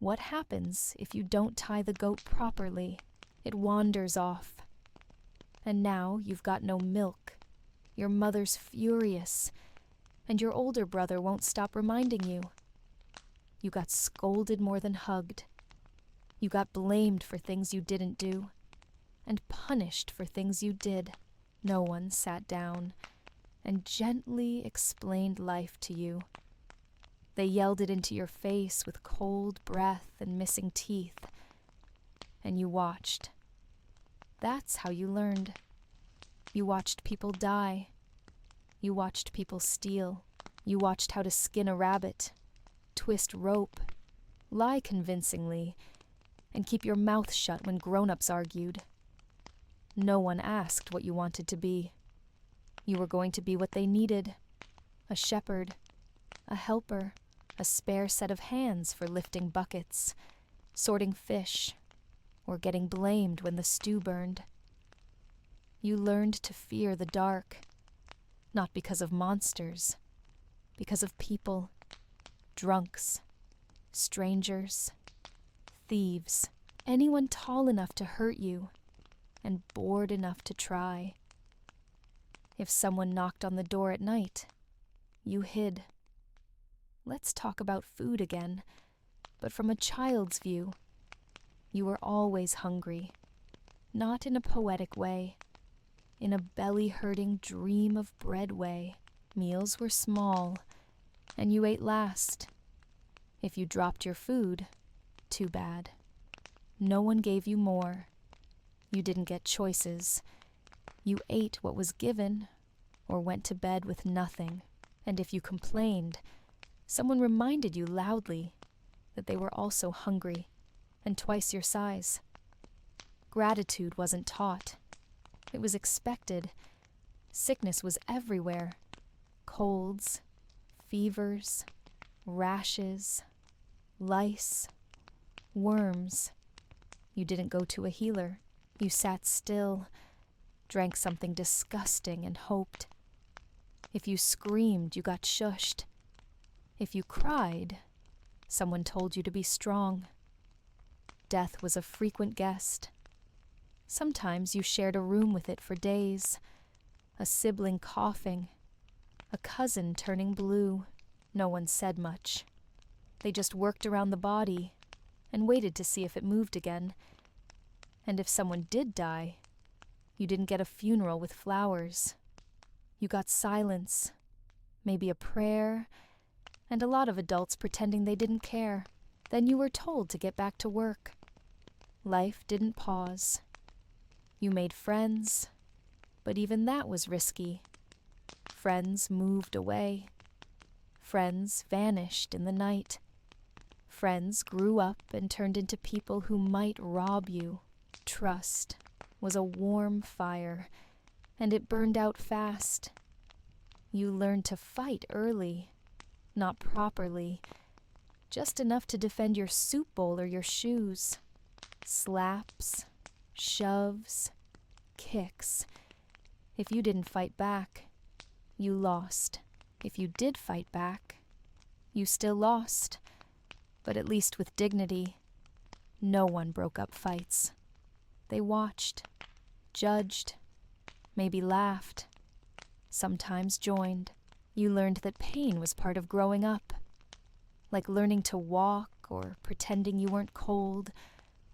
What happens if you don't tie the goat properly? It wanders off. And now you've got no milk. Your mother's furious, and your older brother won't stop reminding you. You got scolded more than hugged. You got blamed for things you didn't do, and punished for things you did. No one sat down and gently explained life to you. They yelled it into your face with cold breath and missing teeth, and you watched. That's how you learned. You watched people die. You watched people steal. You watched how to skin a rabbit, twist rope, lie convincingly, and keep your mouth shut when grown-ups argued. No one asked what you wanted to be. You were going to be what they needed: a shepherd, a helper, a spare set of hands for lifting buckets, sorting fish, or getting blamed when the stew burned. You learned to fear the dark, not because of monsters, because of people, drunks, strangers, thieves, anyone tall enough to hurt you and bored enough to try. If someone knocked on the door at night, you hid. Let's talk about food again, but from a child's view. You were always hungry, not in a poetic way, in a belly-hurting dream of bread way. Meals were small, and you ate last. If you dropped your food, too bad. No one gave you more. You didn't get choices. You ate what was given, or went to bed with nothing. And if you complained, someone reminded you loudly that they were also hungry and twice your size. Gratitude wasn't taught. It was expected. Sickness was everywhere. Colds, fevers, rashes, lice, worms. You didn't go to a healer. You sat still, drank something disgusting and hoped. If you screamed, you got shushed. If you cried, someone told you to be strong. Death was a frequent guest. Sometimes you shared a room with it for days. A sibling coughing, a cousin turning blue. No one said much. They just worked around the body and waited to see if it moved again. And if someone did die, you didn't get a funeral with flowers. You got silence, maybe a prayer, and a lot of adults pretending they didn't care. Then you were told to get back to work. Life didn't pause. You made friends, but even that was risky. Friends moved away. Friends vanished in the night. Friends grew up and turned into people who might rob you. Trust was a warm fire, and it burned out fast. You learned to fight early, not properly, just enough to defend your soup bowl or your shoes. Slaps, shoves, kicks. If you didn't fight back, you lost. If you did fight back, you still lost, but at least with dignity. No one broke up fights. They watched, judged, maybe laughed, sometimes joined. You learned that pain was part of growing up, like learning to walk or pretending you weren't cold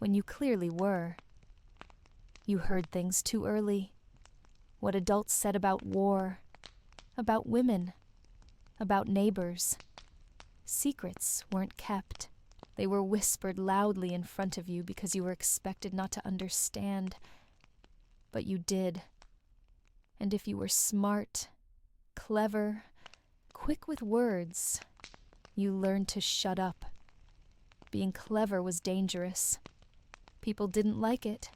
when you clearly were. You heard things too early. What adults said about war, about women, about neighbors. Secrets weren't kept. They were whispered loudly in front of you because you were expected not to understand. But you did. And if you were smart, clever, quick with words, you learned to shut up. Being clever was dangerous. People didn't like it,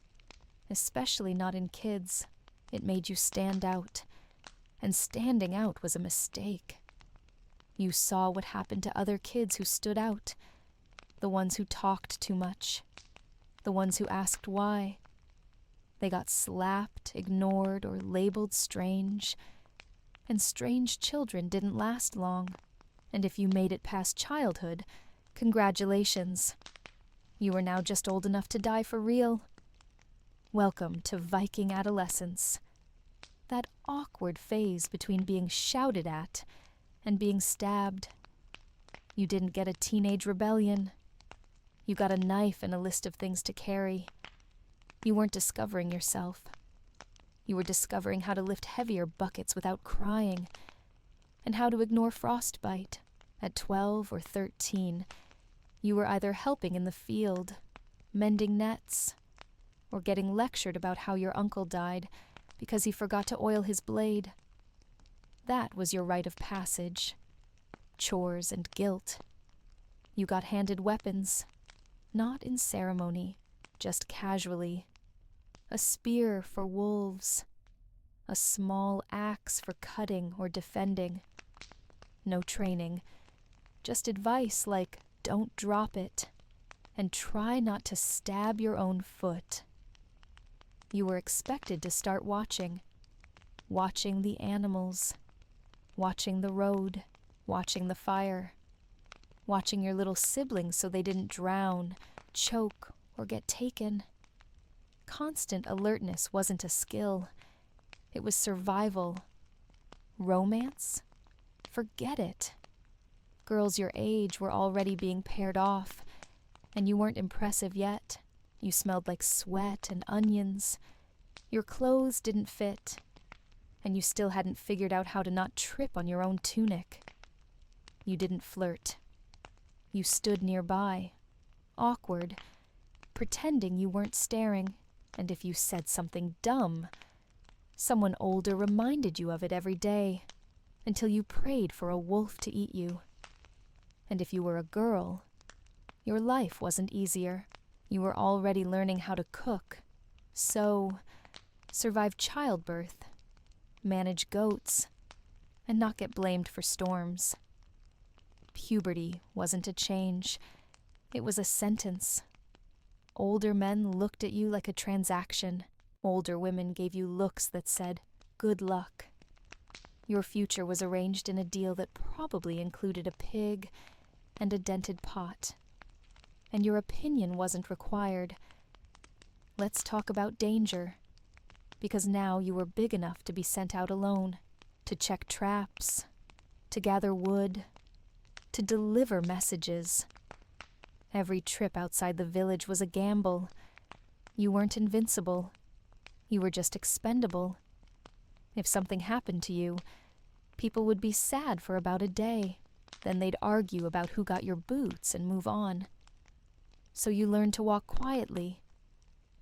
especially not in kids. It made you stand out, and standing out was a mistake. You saw what happened to other kids who stood out, the ones who talked too much, the ones who asked why. They got slapped, ignored, or labeled strange, and strange children didn't last long. And if you made it past childhood, congratulations. You are now just old enough to die for real. Welcome to Viking adolescence. That awkward phase between being shouted at and being stabbed. You didn't get a teenage rebellion. You got a knife and a list of things to carry. You weren't discovering yourself. You were discovering how to lift heavier buckets without crying, and how to ignore frostbite. At 12 or 13, you were either helping in the field, mending nets, or getting lectured about how your uncle died because he forgot to oil his blade. That was your rite of passage. Chores and guilt. You got handed weapons, not in ceremony, just casually. A spear for wolves. A small axe for cutting or defending. No training, just advice like don't drop it, and try not to stab your own foot. You were expected to start watching the animals, watching the road, watching the fire, watching your little siblings so they didn't drown, choke, or get taken. Constant alertness wasn't a skill. It was survival. Romance? Forget it. Girls your age were already being paired off, and you weren't impressive yet. You smelled like sweat and onions. Your clothes didn't fit, and you still hadn't figured out how to not trip on your own tunic. You didn't flirt. You stood nearby, awkward, pretending you weren't staring, and if you said something dumb, someone older reminded you of it every day, until you prayed for a wolf to eat you. And if you were a girl, your life wasn't easier. You were already learning how to cook, sew, survive childbirth, manage goats, and not get blamed for storms. Puberty wasn't a change. It was a sentence. Older men looked at you like a transaction. Older women gave you looks that said, good luck. Your future was arranged in a deal that probably included a pig and a dented pot. And your opinion wasn't required. Let's talk about danger. Because now you were big enough to be sent out alone, to check traps, to gather wood, to deliver messages. Every trip outside the village was a gamble. You weren't invincible. You were just expendable. If something happened to you, people would be sad for about a day. Then they'd argue about who got your boots and move on. So you learned to walk quietly,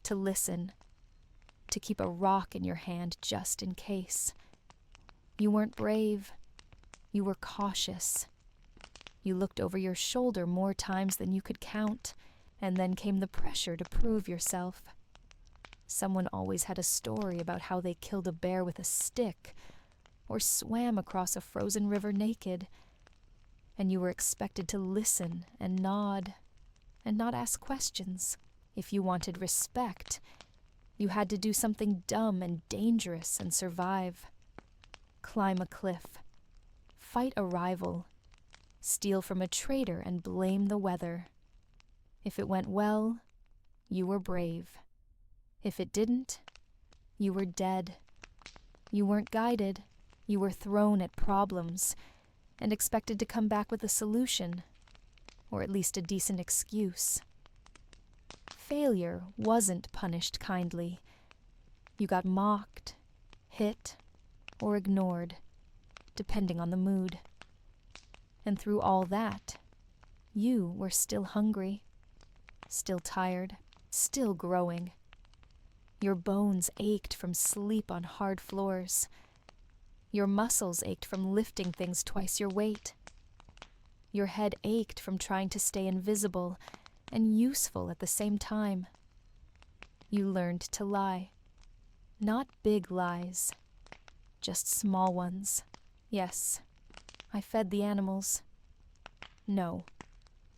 to listen, to keep a rock in your hand just in case. You weren't brave. You were cautious. You looked over your shoulder more times than you could count, and then came the pressure to prove yourself. Someone always had a story about how they killed a bear with a stick, or swam across a frozen river naked, and you were expected to listen and nod, and not ask questions. If you wanted respect, you had to do something dumb and dangerous and survive. Climb a cliff, fight a rival, steal from a traitor and blame the weather. If it went well, you were brave. If it didn't, you were dead. You weren't guided. You were thrown at problems and expected to come back with a solution, or at least a decent excuse. Failure wasn't punished kindly. You got mocked, hit, or ignored, depending on the mood. And through all that, you were still hungry, still tired, still growing. Your bones ached from sleep on hard floors. Your muscles ached from lifting things twice your weight. Your head ached from trying to stay invisible and useful at the same time. You learned to lie. Not big lies, just small ones. Yes, I fed the animals. No,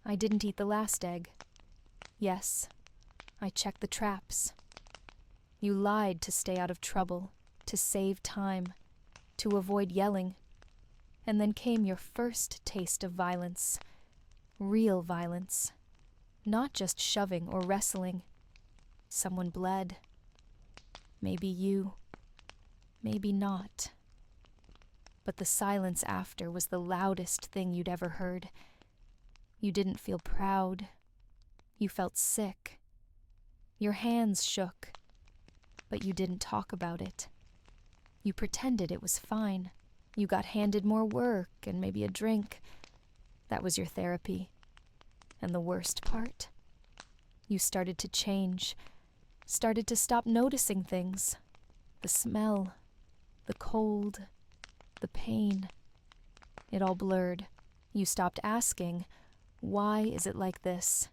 I didn't eat the last egg. Yes, I checked the traps. You lied to stay out of trouble, to save time, to avoid yelling. And then came your first taste of violence. Real violence. Not just shoving or wrestling. Someone bled. Maybe you. Maybe not. But the silence after was the loudest thing you'd ever heard. You didn't feel proud. You felt sick. Your hands shook. But you didn't talk about it. You pretended it was fine. You got handed more work and maybe a drink. That was your therapy. And the worst part? You started to change. Started to stop noticing things. The smell. The cold. The pain. It all blurred. You stopped asking, why is it like this?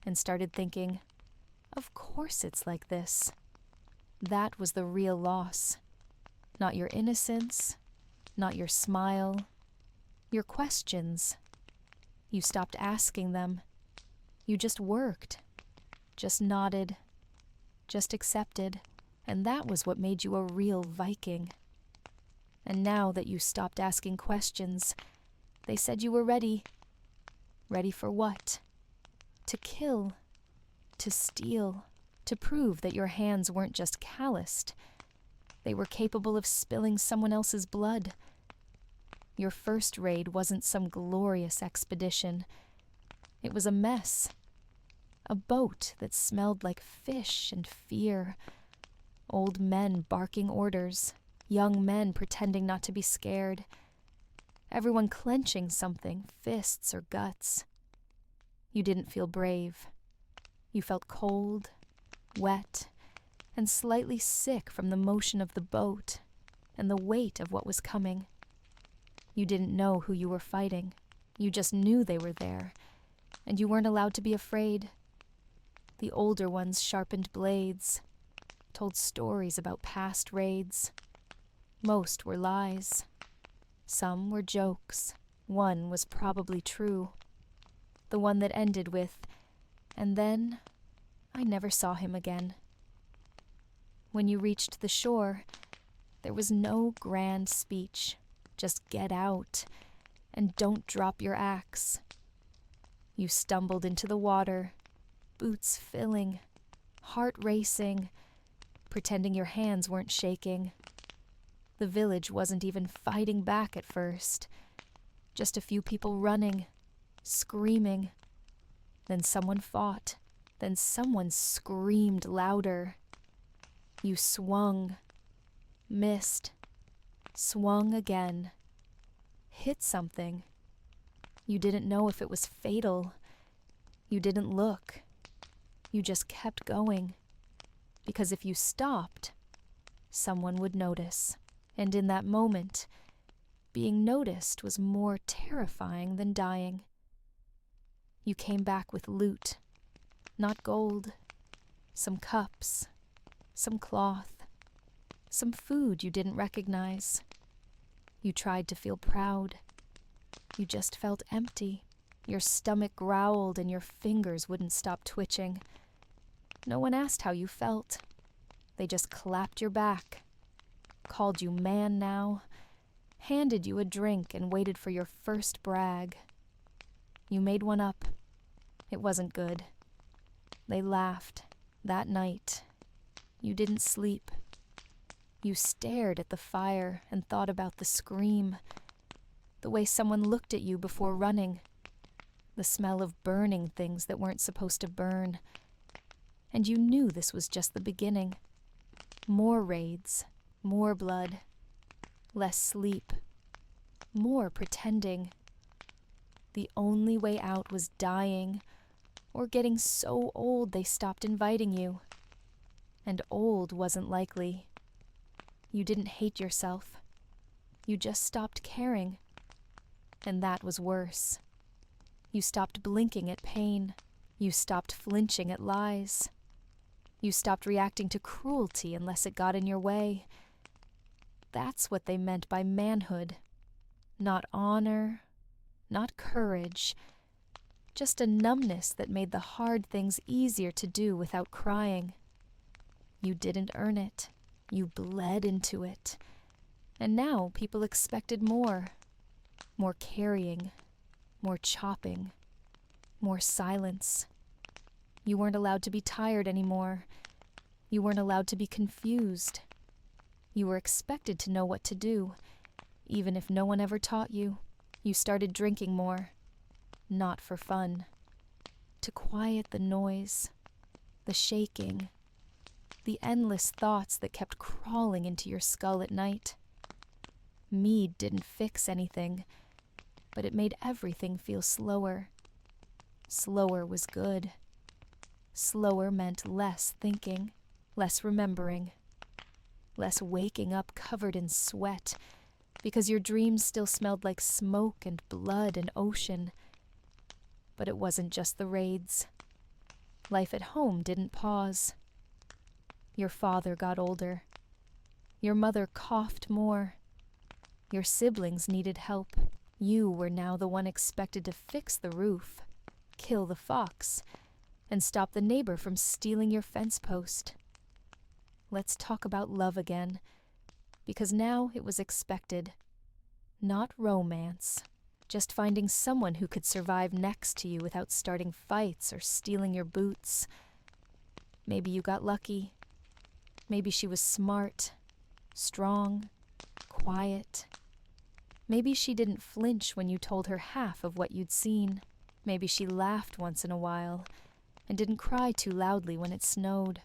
And started thinking, of course it's like this. That was the real loss. Not your innocence, not your smile, your questions. You stopped asking them. You just worked, just nodded, just accepted, and that was what made you a real Viking. And now that you stopped asking questions, they said you were ready. Ready for what? To kill, to steal, to prove that your hands weren't just calloused. They were capable of spilling someone else's blood. Your first raid wasn't some glorious expedition. It was a mess. A boat that smelled like fish and fear. Old men barking orders. Young men pretending not to be scared. Everyone clenching something, fists or guts. You didn't feel brave. You felt cold, wet, and slightly sick from the motion of the boat and the weight of what was coming. You didn't know who you were fighting. You just knew they were there, and you weren't allowed to be afraid. The older ones sharpened blades, told stories about past raids. Most were lies. Some were jokes. One was probably true. The one that ended with, and then I never saw him again. When you reached the shore, there was no grand speech. Just get out, and don't drop your axe. You stumbled into the water, boots filling, heart racing, pretending your hands weren't shaking. The village wasn't even fighting back at first. Just a few people running, screaming. Then someone fought. Then someone screamed louder. You swung, missed, swung again, hit something. You didn't know if it was fatal. You didn't look. You just kept going. Because if you stopped, someone would notice. And in that moment, being noticed was more terrifying than dying. You came back with loot. Not gold. Some cups. Some cloth. Some food you didn't recognize. You tried to feel proud. You just felt empty. Your stomach growled and your fingers wouldn't stop twitching. No one asked how you felt. They just clapped your back, called you man now, handed you a drink and waited for your first brag. You made one up. It wasn't good. They laughed. That night, you didn't sleep. You stared at the fire and thought about the scream, the way someone looked at you before running, the smell of burning things that weren't supposed to burn. And you knew this was just the beginning. More raids, more blood, less sleep, more pretending. The only way out was dying, or getting so old they stopped inviting you. and old wasn't likely. You didn't hate yourself. You just stopped caring. And that was worse. You stopped blinking at pain. You stopped flinching at lies. You stopped reacting to cruelty unless it got in your way. That's what they meant by manhood. Not honor, not courage, just a numbness that made the hard things easier to do without crying. You didn't earn it. You bled into it. And now people expected more. More carrying, more chopping, more silence. You weren't allowed to be tired anymore. You weren't allowed to be confused. You were expected to know what to do, even if no one ever taught you. You started drinking more, not for fun, to quiet the noise, the shaking, the endless thoughts that kept crawling into your skull at night. Mead didn't fix anything, but it made everything feel slower. Slower was good. Slower meant less thinking, less remembering, less waking up covered in sweat, because your dreams still smelled like smoke and blood and ocean. But it wasn't just the raids. Life at home didn't pause. Your father got older. Your mother coughed more. Your siblings needed help. You were now the one expected to fix the roof, kill the fox, and stop the neighbor from stealing your fence post. Let's talk about love again, because now it was expected. Not romance, just finding someone who could survive next to you without starting fights or stealing your boots. Maybe you got lucky. Maybe she was smart, strong, quiet. Maybe she didn't flinch when you told her half of what you'd seen. Maybe she laughed once in a while and didn't cry too loudly when it snowed.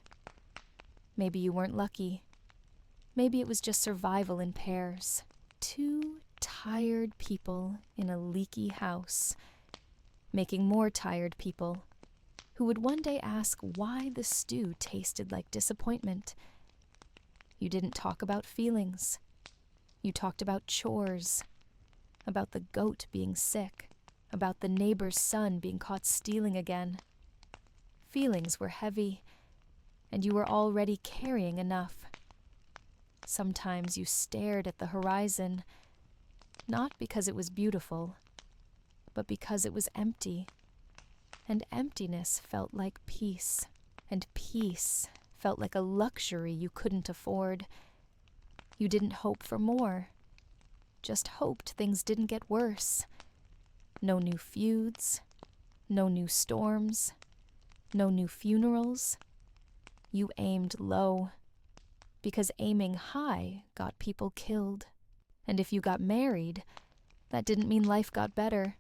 Maybe you weren't lucky. Maybe it was just survival in pairs. Two tired people in a leaky house, making more tired people, who would one day ask why the stew tasted like disappointment. You didn't talk about feelings. You talked about chores, about the goat being sick, about the neighbor's son being caught stealing again. Feelings were heavy, and you were already carrying enough. Sometimes you stared at the horizon, not because it was beautiful, but because it was empty. And emptiness felt like peace, and peace felt like a luxury you couldn't afford. You didn't hope for more, just hoped things didn't get worse. No new feuds, no new storms, no new funerals. You aimed low, because aiming high got people killed. And if you got married, that didn't mean life got better.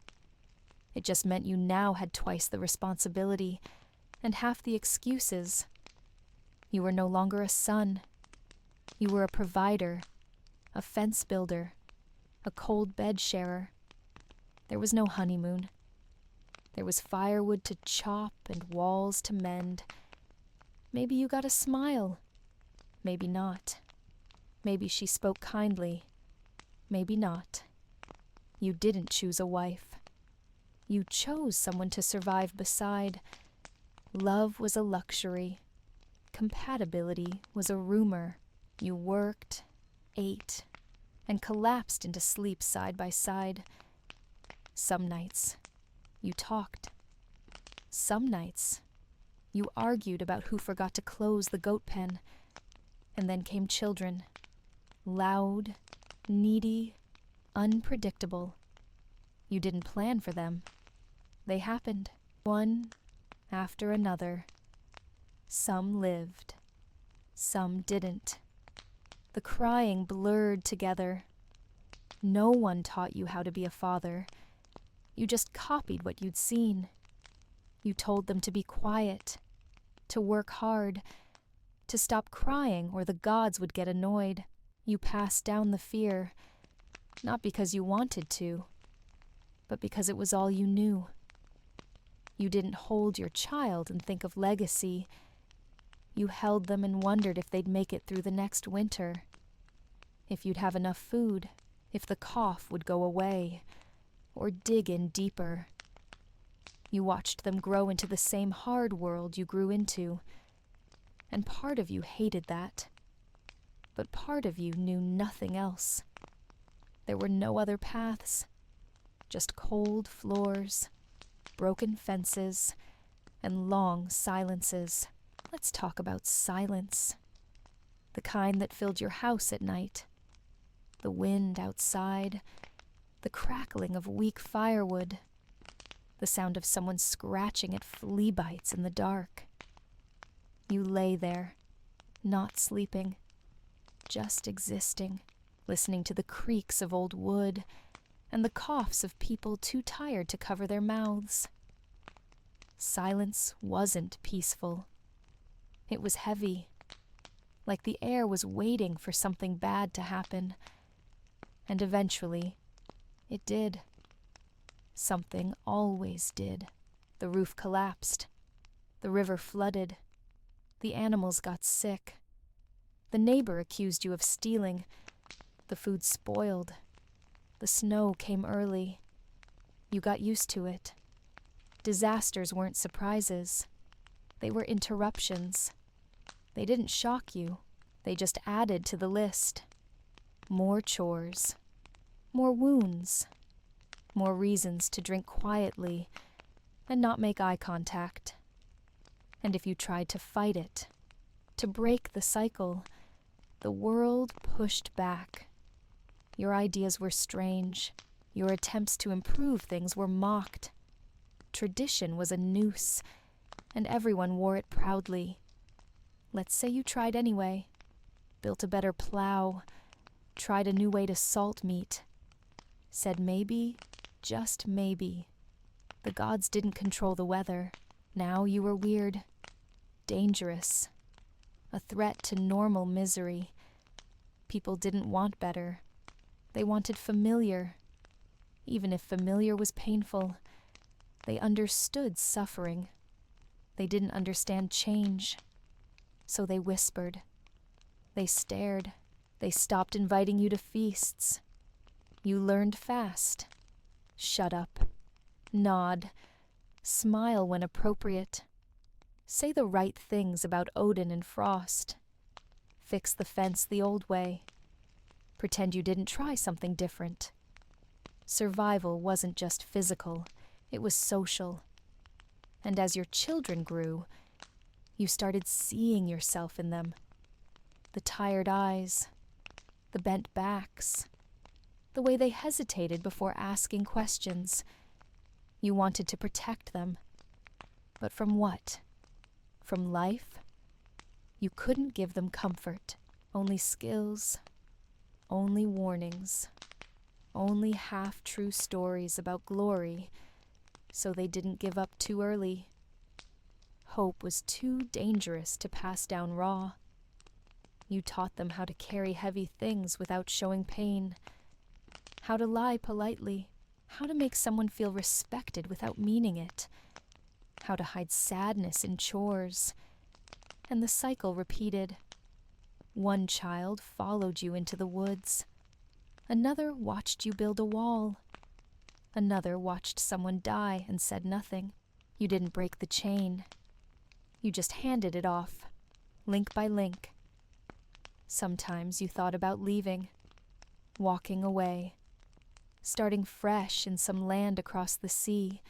It just meant you now had twice the responsibility and half the excuses. You were no longer a son. You were a provider, a fence builder, a cold bed sharer. There was no honeymoon. There was firewood to chop and walls to mend. Maybe you got a smile. Maybe not. Maybe she spoke kindly. Maybe not. You didn't choose a wife. You chose someone to survive beside. Love was a luxury. Compatibility was a rumor. You worked, ate, and collapsed into sleep side by side. Some nights, you talked. Some nights, you argued about who forgot to close the goat pen. And then came children. Loud, needy, unpredictable. You didn't plan for them. They happened, one after another. Some lived. Some didn't. The crying blurred together. No one taught you how to be a father. You just copied what you'd seen. You told them to be quiet, to work hard, to stop crying or the gods would get annoyed. You passed down the fear, not because you wanted to, but because it was all you knew. You didn't hold your child and think of legacy. You held them and wondered if they'd make it through the next winter, if you'd have enough food, if the cough would go away, or dig in deeper. You watched them grow into the same hard world you grew into, and part of you hated that, but part of you knew nothing else. There were no other paths, just cold floors, broken fences, and long silences. Let's talk about silence. The kind that filled your house at night. The wind outside, the crackling of weak firewood, the sound of someone scratching at flea bites in the dark. You lay there, not sleeping, just existing, listening to the creaks of old wood and the coughs of people too tired to cover their mouths. Silence wasn't peaceful. It was heavy, like the air was waiting for something bad to happen. And eventually, it did. Something always did. The roof collapsed. The river flooded. The animals got sick. The neighbor accused you of stealing. The food spoiled. The snow came early. You got used to it. Disasters weren't surprises. They were interruptions. They didn't shock you. They just added to the list. More chores. More wounds. More reasons to drink quietly and not make eye contact. And if you tried to fight it, to break the cycle, the world pushed back. Your ideas were strange. Your attempts to improve things were mocked. Tradition was a noose, and everyone wore it proudly. Let's say you tried anyway. Built a better plow. Tried a new way to salt meat. Said maybe, just maybe. The gods didn't control the weather. Now you were weird. Dangerous. A threat to normal misery. People didn't want better. They wanted familiar. Even if familiar was painful, they understood suffering. They didn't understand change. So they whispered. They stared. They stopped inviting you to feasts. You learned fast. Shut up. Nod. Smile when appropriate. Say the right things about Odin and Frost. Fix the fence the old way. Pretend you didn't try something different. Survival wasn't just physical, it was social. And as your children grew, you started seeing yourself in them. The tired eyes, the bent backs, the way they hesitated before asking questions. You wanted to protect them. But from what? From life? You couldn't give them comfort, only skills, only warnings, only half-true stories about glory, so they didn't give up too early. Hope was too dangerous to pass down raw. You taught them how to carry heavy things without showing pain, how to lie politely, how to make someone feel respected without meaning it, how to hide sadness in chores. And the cycle repeated. One child followed you into the woods. Another watched you build a wall. Another watched someone die and said nothing. You didn't break the chain. You just handed it off, link by link. Sometimes you thought about leaving, walking away, starting fresh in some land across the sea.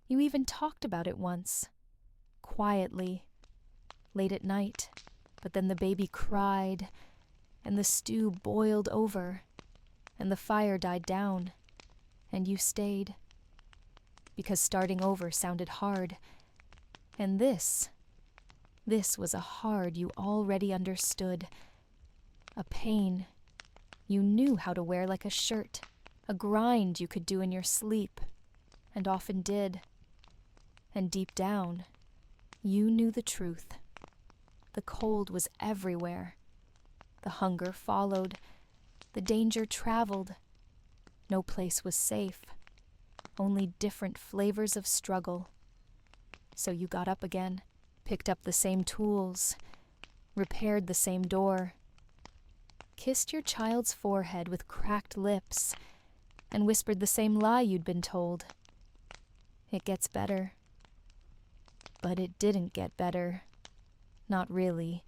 You even talked about it once, quietly, late at night, but then the baby cried, and the stew boiled over, and the fire died down, and you stayed. Because starting over sounded hard, and this was a hard you already understood, a pain you knew how to wear like a shirt, a grind you could do in your sleep, and often did. And deep down, you knew the truth. The cold was everywhere. The hunger followed. The danger traveled. No place was safe. Only different flavors of struggle. So you got up again, picked up the same tools, repaired the same door, kissed your child's forehead with cracked lips, and whispered the same lie you'd been told. It gets better. But it didn't get better. Not really.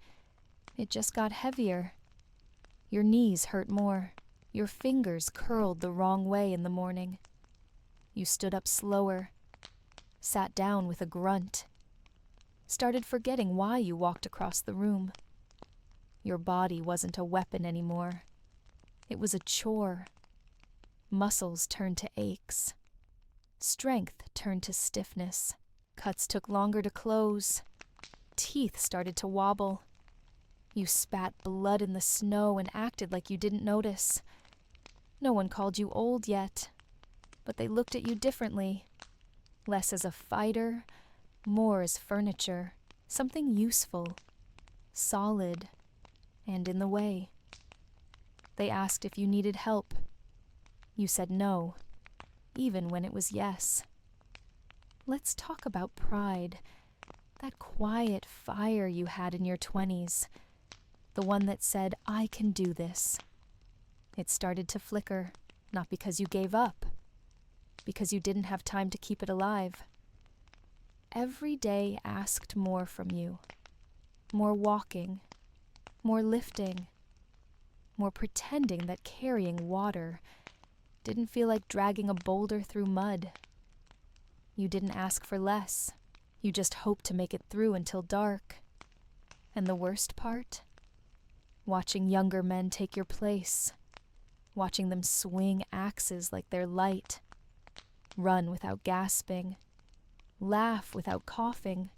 It just got heavier. Your knees hurt more. Your fingers curled the wrong way in the morning. You stood up slower, sat down with a grunt, started forgetting why you walked across the room. Your body wasn't a weapon anymore. It was a chore. Muscles turned to aches. Strength turned to stiffness. Cuts took longer to close. Teeth started to wobble. You spat blood in the snow and acted like you didn't notice. No one called you old yet, but they looked at you differently. Less as a fighter, more as furniture, something useful, solid, and in the way. They asked if you needed help. You said no, even when it was yes. Let's talk about pride, that quiet fire you had in your 20s, the one that said, I can do this. It started to flicker, not because you gave up, because you didn't have time to keep it alive. Every day asked more from you, more walking, more lifting, more pretending that carrying water didn't feel like dragging a boulder through mud. You didn't ask for less. You just hoped to make it through until dark. And the worst part? Watching younger men take your place. Watching them swing axes like they're light. Run without gasping. Laugh without coughing.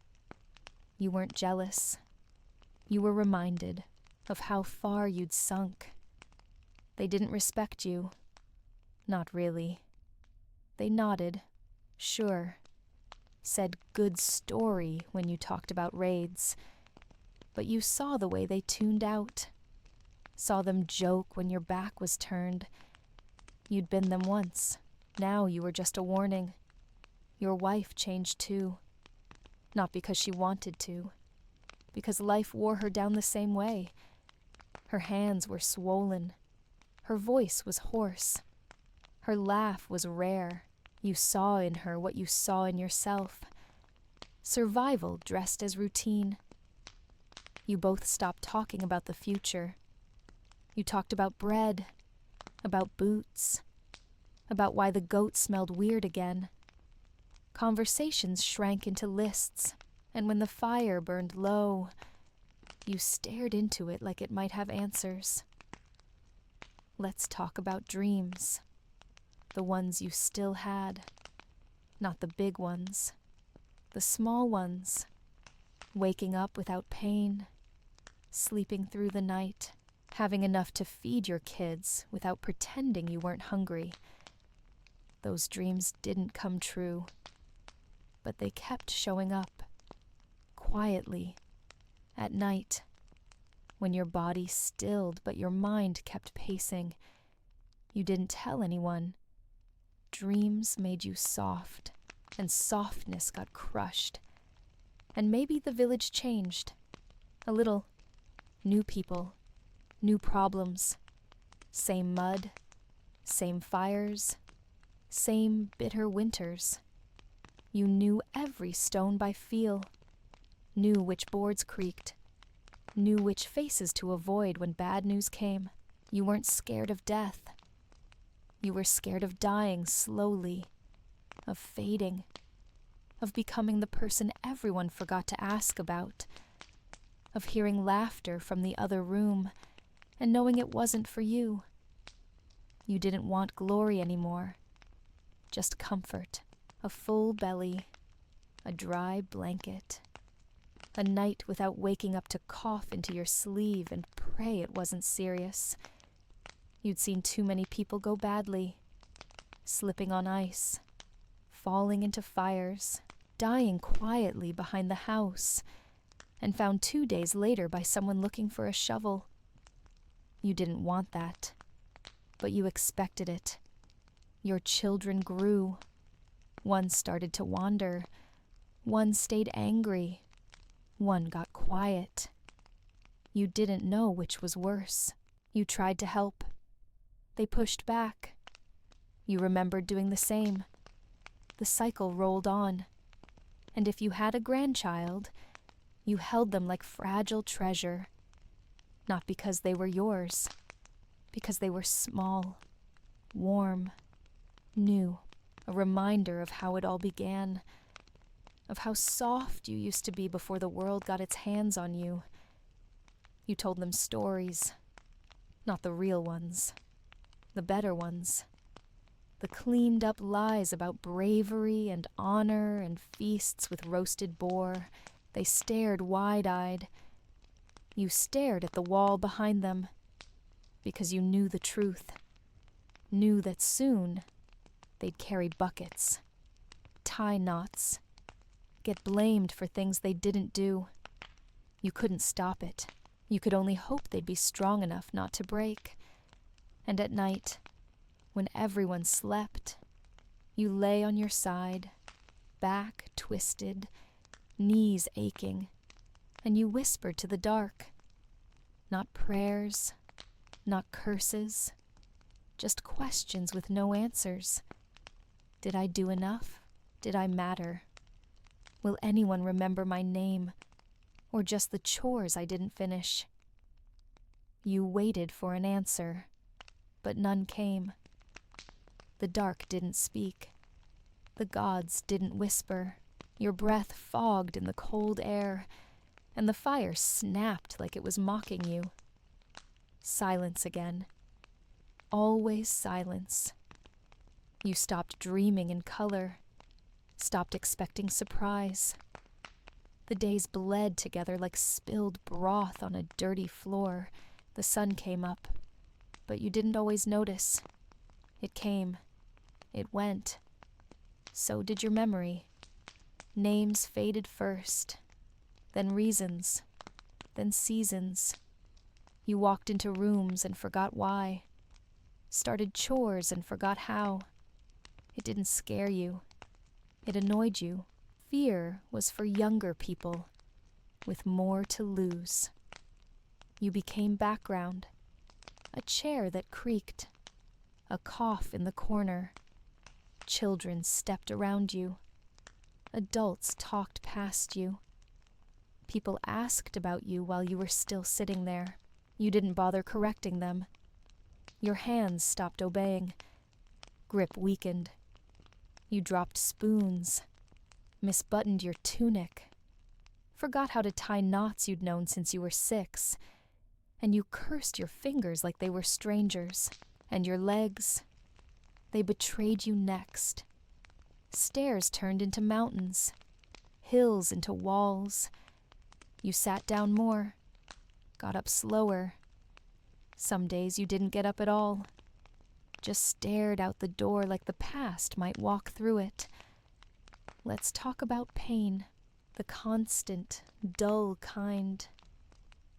You weren't jealous. You were reminded of how far you'd sunk. They didn't respect you. Not really. They nodded. Sure. Said good story when you talked about raids. But you saw the way they tuned out. Saw them joke when your back was turned. You'd been them once. Now you were just a warning. Your wife changed too. Not because she wanted to. Because life wore her down the same way. Her hands were swollen. Her voice was hoarse. Her laugh was rare. You saw in her what you saw in yourself. Survival dressed as routine. You both stopped talking about the future. You talked about bread, about boots, about why the goat smelled weird again. Conversations shrank into lists, and when the fire burned low, you stared into it like it might have answers. Let's talk about dreams. The ones you still had. Not the big ones. The small ones. Waking up without pain. Sleeping through the night. Having enough to feed your kids without pretending you weren't hungry. Those dreams didn't come true. But they kept showing up. Quietly. At night. When your body stilled but your mind kept pacing. You didn't tell anyone. Dreams made you soft, and softness got crushed. And maybe the village changed. A little. New people. New problems. Same mud. Same fires. Same bitter winters. You knew every stone by feel. Knew which boards creaked. Knew which faces to avoid when bad news came. You weren't scared of death. You were scared of dying slowly, of fading, of becoming the person everyone forgot to ask about, of hearing laughter from the other room and knowing it wasn't for you. You didn't want glory anymore, just comfort, a full belly, a dry blanket, a night without waking up to cough into your sleeve and pray it wasn't serious. You'd seen too many people go badly, slipping on ice, falling into fires, dying quietly behind the house, and found 2 days later by someone looking for a shovel. You didn't want that, but you expected it. Your children grew. One started to wander. One stayed angry. One got quiet. You didn't know which was worse. You tried to help. They pushed back. You remembered doing the same. The cycle rolled on. And if you had a grandchild, you held them like fragile treasure. Not because they were yours, because they were small, warm, new, a reminder of how it all began, of how soft you used to be before the world got its hands on you. You told them stories, not the real ones, the better ones, the cleaned-up lies about bravery and honor and feasts with roasted boar. They stared wide-eyed. You stared at the wall behind them because you knew the truth, knew that soon they'd carry buckets, tie knots, get blamed for things they didn't do. You couldn't stop it. You could only hope they'd be strong enough not to break. And at night, when everyone slept, you lay on your side, back twisted, knees aching, and you whispered to the dark. Not prayers, not curses, just questions with no answers. Did I do enough? Did I matter? Will anyone remember my name, or just the chores I didn't finish? You waited for an answer, but none came. The dark didn't speak. The gods didn't whisper. Your breath fogged in the cold air, and the fire snapped like it was mocking you. Silence again. Always silence. You stopped dreaming in color, stopped expecting surprise. The days bled together like spilled broth on a dirty floor. The sun came up, but you didn't always notice. It came. It went. So did your memory. Names faded first, then reasons, then seasons. You walked into rooms and forgot why, started chores and forgot how. It didn't scare you. It annoyed you. Fear was for younger people with more to lose. You became background, a chair that creaked, a cough in the corner. Children stepped around you. Adults talked past you. People asked about you while you were still sitting there. You didn't bother correcting them. Your hands stopped obeying. Grip weakened. You dropped spoons, misbuttoned your tunic, forgot how to tie knots you'd known since you were 6, and you cursed your fingers like they were strangers. And your legs, they betrayed you next. Stairs turned into mountains, hills into walls. You sat down more, got up slower. Some days you didn't get up at all, just stared out the door like the past might walk through it. Let's talk about pain, the constant, dull kind.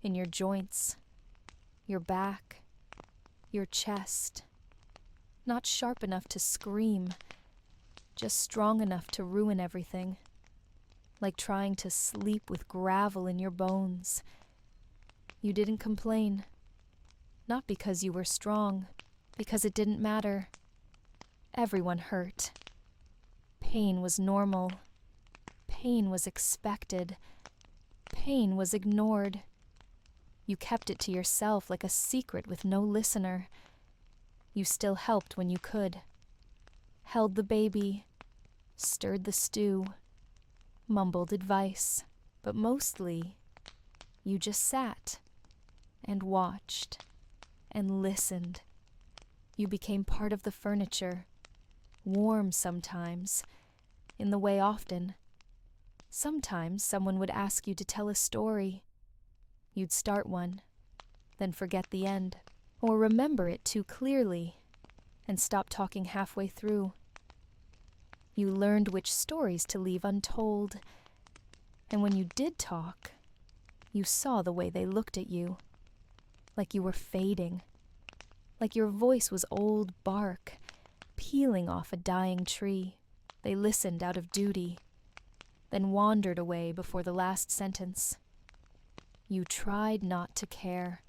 In your joints, your back, your chest. Not sharp enough to scream, just strong enough to ruin everything. Like trying to sleep with gravel in your bones. You didn't complain. Not because you were strong, because it didn't matter. Everyone hurt. Pain was normal. Pain was expected. Pain was ignored. You kept it to yourself like a secret with no listener. You still helped when you could. Held the baby, stirred the stew, mumbled advice, but mostly you just sat and watched and listened. You became part of the furniture, warm sometimes, in the way often. Sometimes someone would ask you to tell a story. You'd start one, then forget the end, or remember it too clearly and stop talking halfway through. You learned which stories to leave untold, and when you did talk, you saw the way they looked at you, like you were fading, like your voice was old bark, peeling off a dying tree. They listened out of duty. then wandered away before the last sentence. You tried not to care,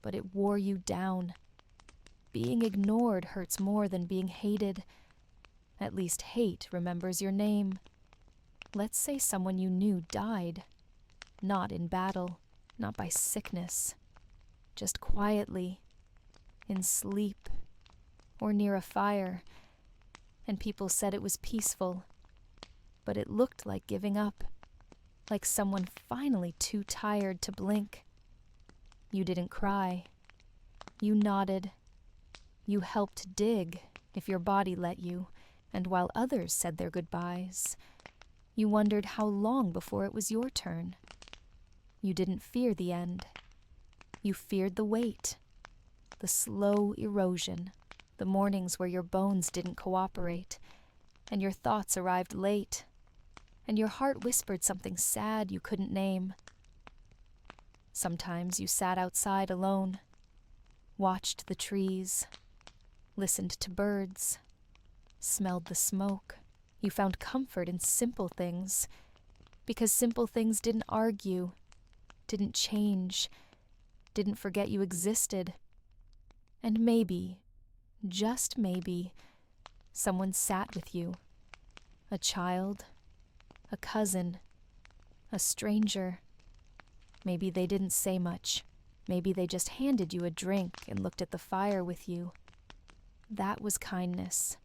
but it wore you down. Being ignored hurts more than being hated. At least hate remembers your name. Let's say someone you knew died. Not in battle, not by sickness. Just quietly, in sleep, or near a fire. And people said it was peaceful. But it looked like giving up. Like someone finally too tired to blink. You didn't cry. You nodded. You helped dig, if your body let you, and while others said their goodbyes, you wondered how long before it was your turn. You didn't fear the end. You feared the wait, the slow erosion, the mornings where your bones didn't cooperate, and your thoughts arrived late, and your heart whispered something sad you couldn't name. Sometimes you sat outside alone, watched the trees, listened to birds, smelled the smoke. You found comfort in simple things, because simple things didn't argue, didn't change, didn't forget you existed. And maybe, just maybe, someone sat with you. A child, a cousin, a stranger. Maybe they didn't say much. Maybe they just handed you a drink and looked at the fire with you. That was kindness.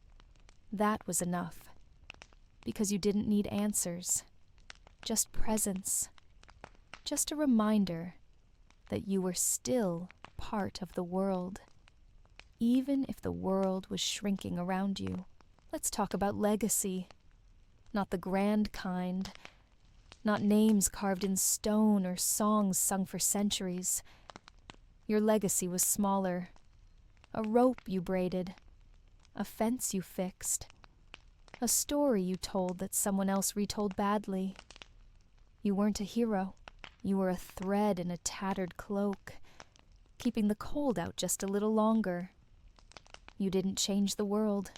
That was enough. Because you didn't need answers. Just presence. Just a reminder that you were still part of the world. Even if the world was shrinking around you. Let's talk about legacy. Not the grand kind. Not names carved in stone or songs sung for centuries. Your legacy was smaller. A rope you braided. A fence you fixed. A story you told that someone else retold badly. You weren't a hero. You were a thread in a tattered cloak, keeping the cold out just a little longer. You didn't change the world,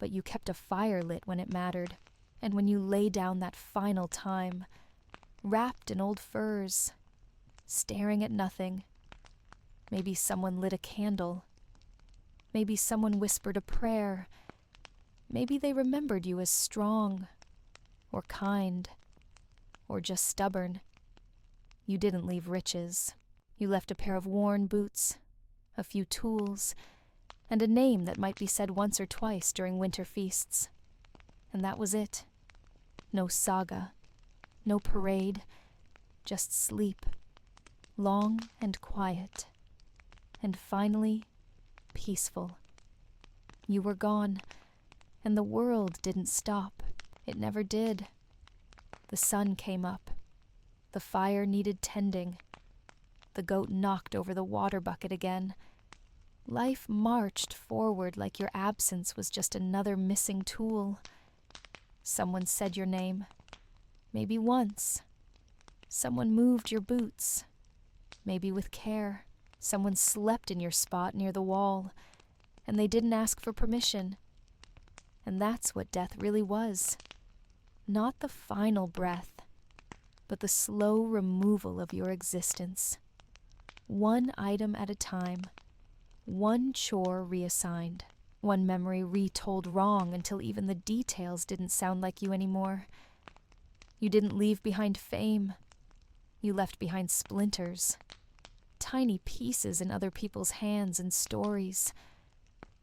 but you kept a fire lit when it mattered. And when you lay down that final time, wrapped in old furs, staring at nothing, maybe someone lit a candle. Maybe someone whispered a prayer. Maybe they remembered you as strong, or kind, or just stubborn. You didn't leave riches. You left a pair of worn boots, a few tools, and a name that might be said once or twice during winter feasts. And that was it. No saga, no parade, just sleep, long and quiet, and finally, peaceful. You were gone, and the world didn't stop. It never did. The sun came up. The fire needed tending. The goat knocked over the water bucket again. Life marched forward like your absence was just another missing tool. Someone said your name. Maybe once. Someone moved your boots. Maybe with care. Someone slept in your spot near the wall. And they didn't ask for permission. And that's what death really was. Not the final breath, but the slow removal of your existence. One item at a time. One chore reassigned. One memory retold wrong until even the details didn't sound like you anymore. You didn't leave behind fame. You left behind splinters. Tiny pieces in other people's hands and stories.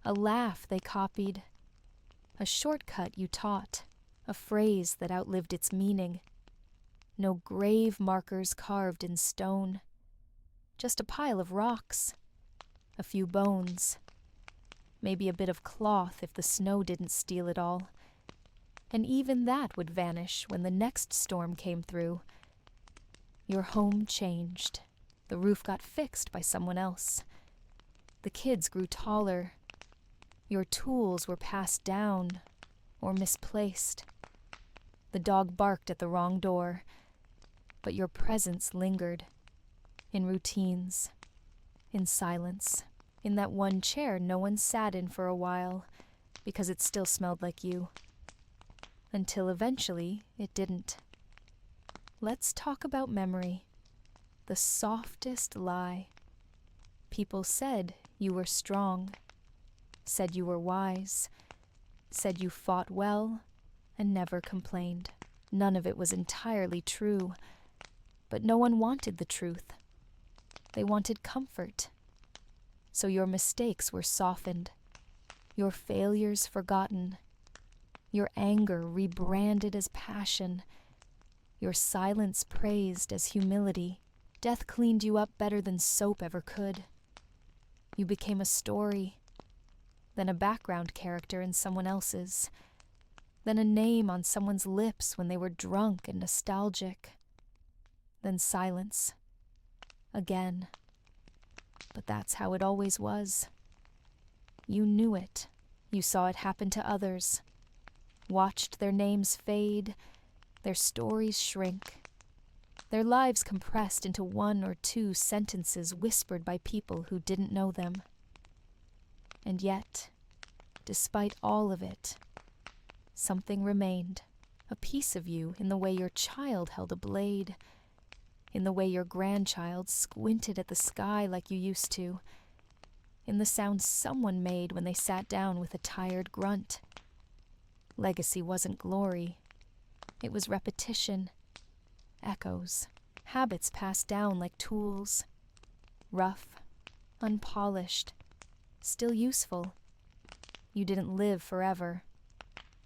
A laugh they copied. A shortcut you taught. A phrase that outlived its meaning. No grave markers carved in stone. Just a pile of rocks. A few bones. Maybe a bit of cloth if the snow didn't steal it all. And even that would vanish when the next storm came through. Your home changed. The roof got fixed by someone else. The kids grew taller. Your tools were passed down or misplaced. The dog barked at the wrong door, but your presence lingered. In routines, in silence. In that one chair no one sat in for a while, because it still smelled like you. until eventually it didn't. Let's talk about memory, the softest lie. People said you were strong, said you were wise, said you fought well, and never complained. None of it was entirely true, but no one wanted the truth. They wanted comfort. So your mistakes were softened, your failures forgotten, your anger rebranded as passion, your silence praised as humility. Death cleaned you up better than soap ever could. You became a story, then a background character in someone else's, then a name on someone's lips when they were drunk and nostalgic, then silence, again. But that's how it always was. You knew it. You saw it happen to others, watched their names fade, their stories shrink, their lives compressed into 1 or 2 sentences whispered by people who didn't know them. And yet, despite all of it, something remained, a piece of you in the way your child held a blade, in the way your grandchild squinted at the sky like you used to, in the sound someone made when they sat down with a tired grunt. Legacy wasn't glory. It was repetition, echoes, habits passed down like tools, rough, unpolished, still useful. You didn't live forever,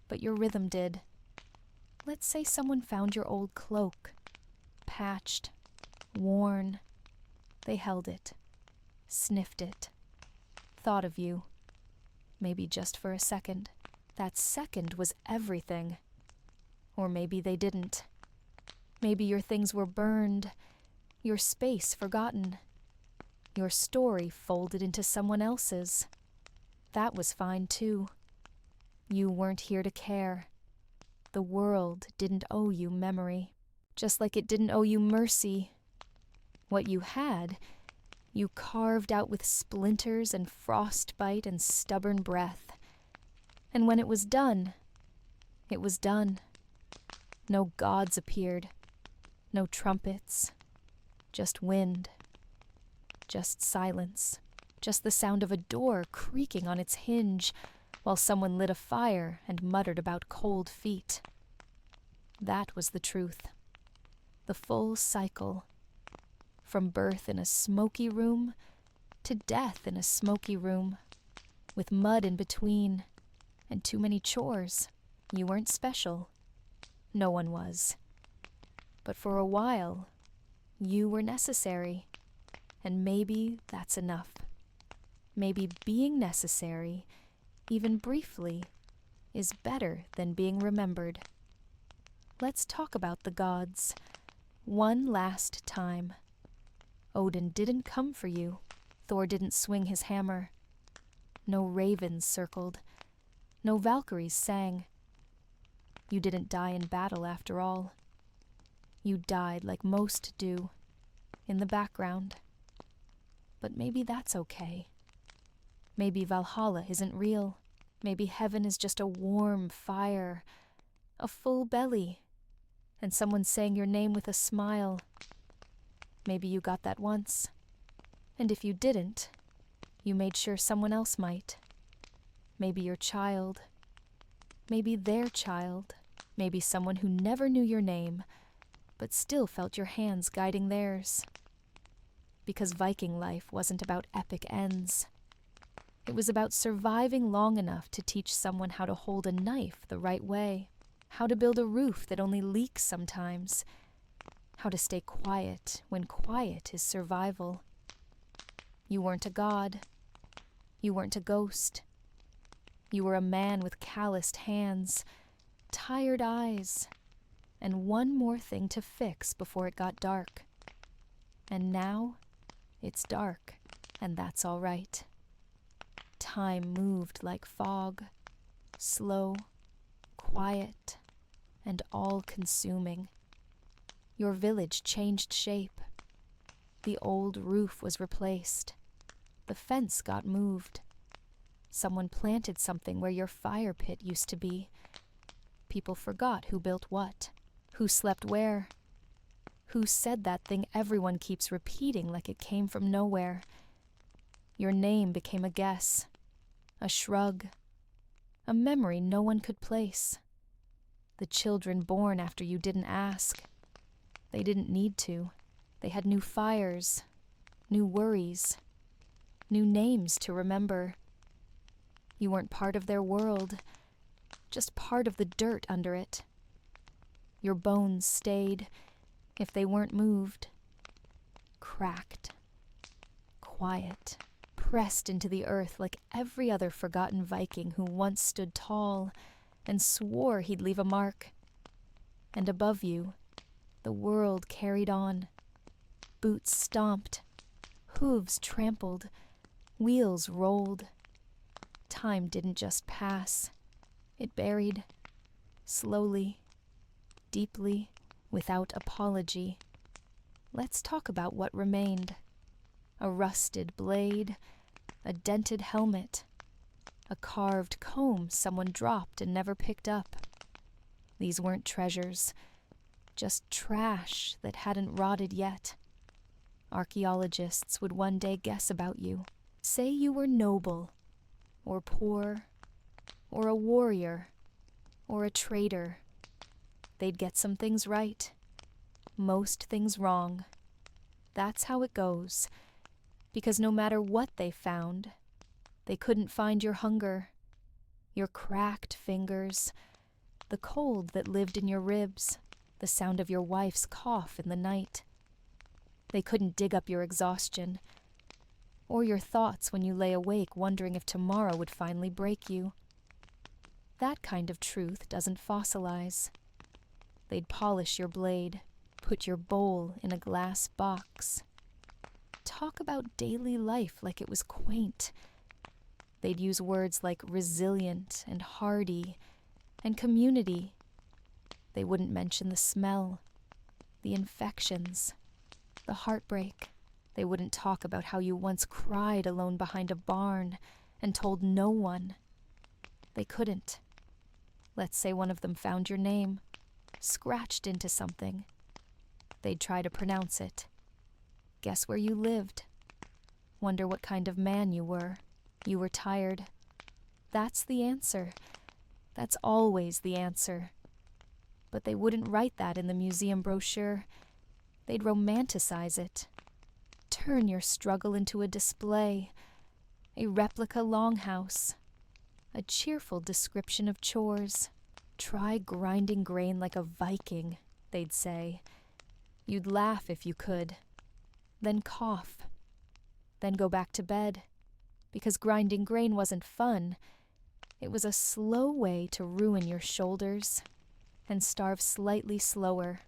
but your rhythm did. Let's say someone found your old cloak, patched, worn. They held it, sniffed it, thought of you, maybe just for a second. That second was everything. Or maybe they didn't. Maybe your things were burned, your space forgotten, your story folded into someone else's. That was fine too. You weren't here to care. The world didn't owe you memory, just like it didn't owe you mercy. What you had, you carved out with splinters and frostbite and stubborn breath. And when it was done, it was done. No gods appeared, no trumpets, just wind, just silence, just the sound of a door creaking on its hinge while someone lit a fire and muttered about cold feet. That was the truth, the full cycle, from birth in a smoky room to death in a smoky room, with mud in between and too many chores. You weren't special. No one was. But for a while, you were necessary, and maybe that's enough. Maybe being necessary, even briefly, is better than being remembered. Let's talk about the gods, one last time. Odin didn't come for you. Thor didn't swing his hammer. No ravens circled. No Valkyries sang. You didn't die in battle after all. You died like most do, in the background. But maybe that's okay. Maybe Valhalla isn't real. Maybe heaven is just a warm fire, a full belly, and someone saying your name with a smile. Maybe you got that once. And if you didn't, you made sure someone else might. Maybe your child. Maybe their child. Maybe someone who never knew your name, but still felt your hands guiding theirs. Because Viking life wasn't about epic ends. It was about surviving long enough to teach someone how to hold a knife the right way, how to build a roof that only leaks sometimes, how to stay quiet when quiet is survival. You weren't a god. You weren't a ghost. You were a man with calloused hands, tired eyes, and one more thing to fix before it got dark. And now, it's dark, and that's all right. Time moved like fog, slow, quiet, and all-consuming. Your village changed shape. The old roof was replaced. The fence got moved. Someone planted something where your fire pit used to be. people forgot who built what, who slept where, who said that thing everyone keeps repeating like it came from nowhere. Your name became a guess, a shrug, a memory no one could place. The children born after you didn't ask. They didn't need to. They had new fires, new worries, new names to remember. You weren't part of their world, just part of the dirt under it. Your bones stayed, if they weren't moved, cracked, quiet, pressed into the earth like every other forgotten Viking who once stood tall and swore he'd leave a mark. And above you, the world carried on. Boots stomped, hooves trampled, wheels rolled. Time didn't just pass. It buried, slowly, deeply, without apology. Let's talk about what remained. A rusted blade, a dented helmet, a carved comb someone dropped and never picked up. These weren't treasures, just trash that hadn't rotted yet. Archaeologists would one day guess about you. Say you were noble, or poor, or a warrior, or a traitor. They'd get some things right, most things wrong. That's how it goes, because no matter what they found, they couldn't find your hunger, your cracked fingers, the cold that lived in your ribs, the sound of your wife's cough in the night. They couldn't dig up your exhaustion, or your thoughts when you lay awake wondering if tomorrow would finally break you. That kind of truth doesn't fossilize. They'd polish your blade, put your bowl in a glass box. Talk about daily life like it was quaint. They'd use words like resilient and hardy and community. They wouldn't mention the smell, the infections, the heartbreak. They wouldn't talk about how you once cried alone behind a barn and told no one. They couldn't. Let's say one of them found your name, scratched into something. They'd try to pronounce it. Guess where you lived. Wonder what kind of man you were. You were tired. That's the answer. That's always the answer. But they wouldn't write that in the museum brochure. They'd romanticize it. Turn your struggle into a display, a replica longhouse, a cheerful description of chores. Try grinding grain like a Viking, they'd say. You'd laugh if you could, then cough, then go back to bed, because grinding grain wasn't fun. It was a slow way to ruin your shoulders and starve slightly slower.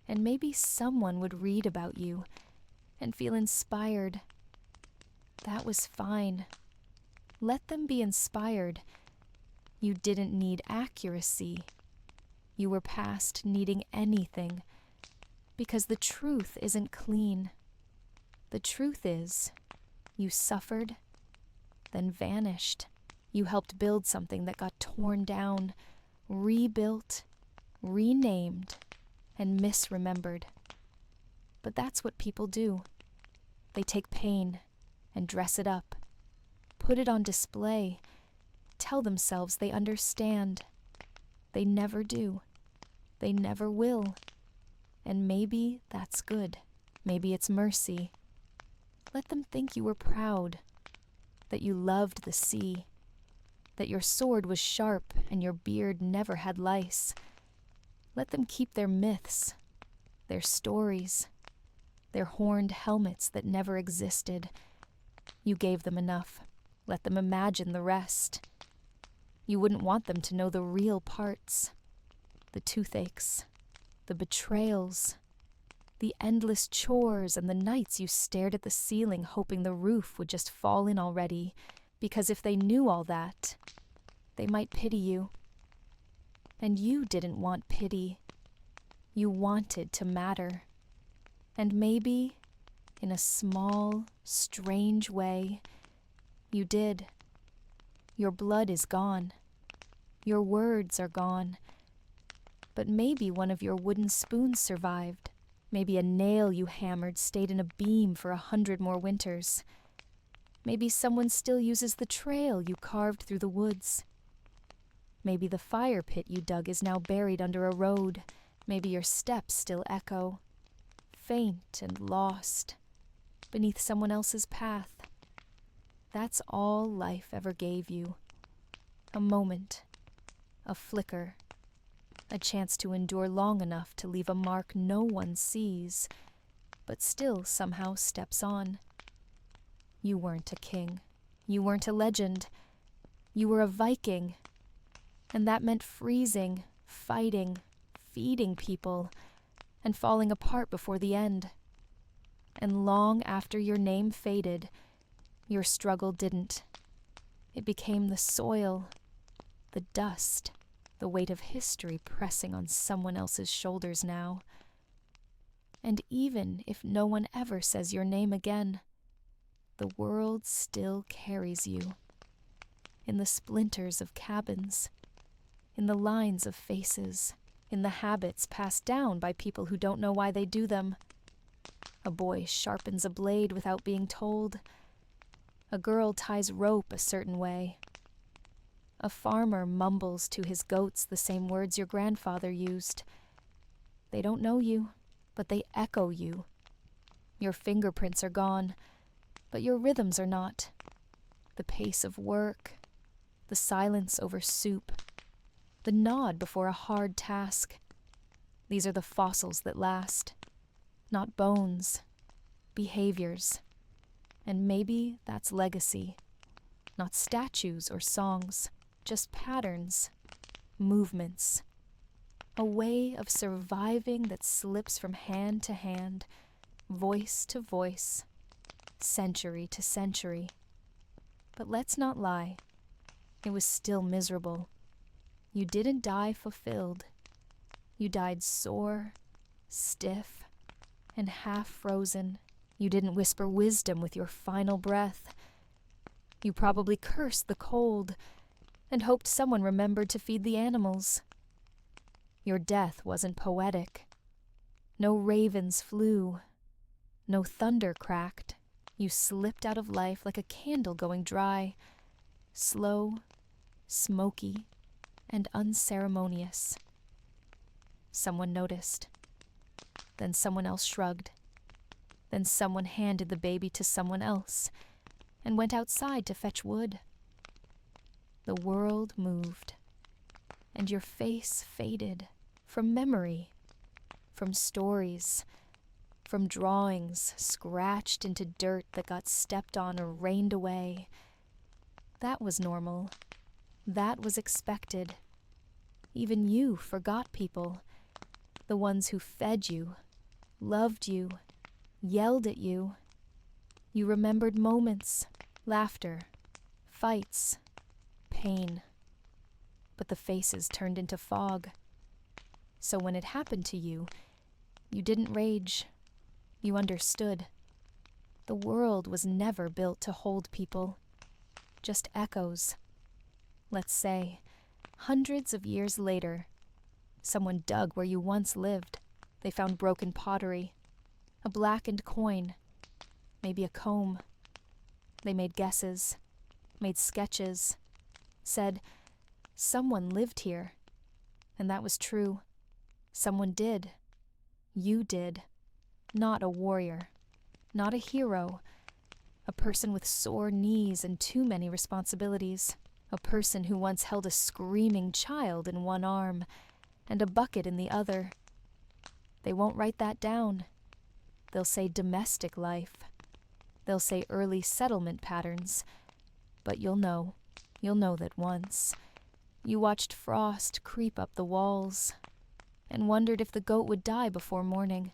And maybe someone would read about you and feel inspired. That was fine. Let them be inspired. You didn't need accuracy. You were past needing anything, because the truth isn't clean. The truth is, you suffered, then vanished. You helped build something that got torn down, rebuilt, renamed, and misremembered. But that's what people do. They take pain and dress it up, put it on display, tell themselves they understand. They never do. They never will. And maybe that's good. Maybe it's mercy. Let them think you were proud, that you loved the sea, that your sword was sharp and your beard never had lice. Let them keep their myths, their stories, their horned helmets that never existed. You gave them enough. Let them imagine the rest. You wouldn't want them to know the real parts, the toothaches, the betrayals, the endless chores and the nights you stared at the ceiling hoping the roof would just fall in already, because if they knew all that, they might pity you. And you didn't want pity. You wanted to matter. And maybe, in a small, strange way, you did. Your blood is gone. Your words are gone. But maybe one of your wooden spoons survived. Maybe a nail you hammered stayed in a beam for 100 more winters. Maybe someone still uses the trail you carved through the woods. Maybe the fire pit you dug is now buried under a road. Maybe your steps still echo, faint and lost, beneath someone else's path. That's all life ever gave you. A moment, a flicker, a chance to endure long enough to leave a mark no one sees, but still somehow steps on. You weren't a king. You weren't a legend. You were a Viking. And that meant freezing, fighting, feeding people, and falling apart before the end. And long after your name faded, your struggle didn't. It became the soil, the dust, the weight of history pressing on someone else's shoulders now. And even if no one ever says your name again, the world still carries you. In the splinters of cabins, in the lines of faces, in the habits passed down by people who don't know why they do them. A boy sharpens a blade without being told. A girl ties rope a certain way. A farmer mumbles to his goats the same words your grandfather used. They don't know you, but they echo you. Your fingerprints are gone, but your rhythms are not. The pace of work, the silence over soup, the nod before a hard task. These are the fossils that last, not bones, behaviors. And maybe that's legacy, not statues or songs, just patterns, movements, a way of surviving that slips from hand to hand, voice to voice, century to century. But let's not lie, it was still miserable. You didn't die fulfilled. You died sore, stiff, and half frozen. You didn't whisper wisdom with your final breath. You probably cursed the cold and hoped someone remembered to feed the animals. Your death wasn't poetic. No ravens flew. No thunder cracked. You slipped out of life like a candle going dry, slow, smoky, and unceremonious. Someone noticed. Then someone else shrugged. Then someone handed the baby to someone else and went outside to fetch wood. The world moved, and your face faded from memory, from stories, from drawings scratched into dirt that got stepped on or rained away. That was normal. That was expected. Even you forgot people, the ones who fed you, loved you, yelled at you. You remembered moments, laughter, fights, pain. But the faces turned into fog. So when it happened to you, you didn't rage. You understood. The world was never built to hold people, just echoes. Let's say, hundreds of years later, someone dug where you once lived. They found broken pottery, a blackened coin, maybe a comb. They made guesses, made sketches, said, someone lived here. And that was true. Someone did. You did. Not a warrior, not a hero, a person with sore knees and too many responsibilities, a person who once held a screaming child in one arm and a bucket in the other. They won't write that down. They'll say domestic life. They'll say early settlement patterns. But you'll know that once you watched frost creep up the walls and wondered if the goat would die before morning.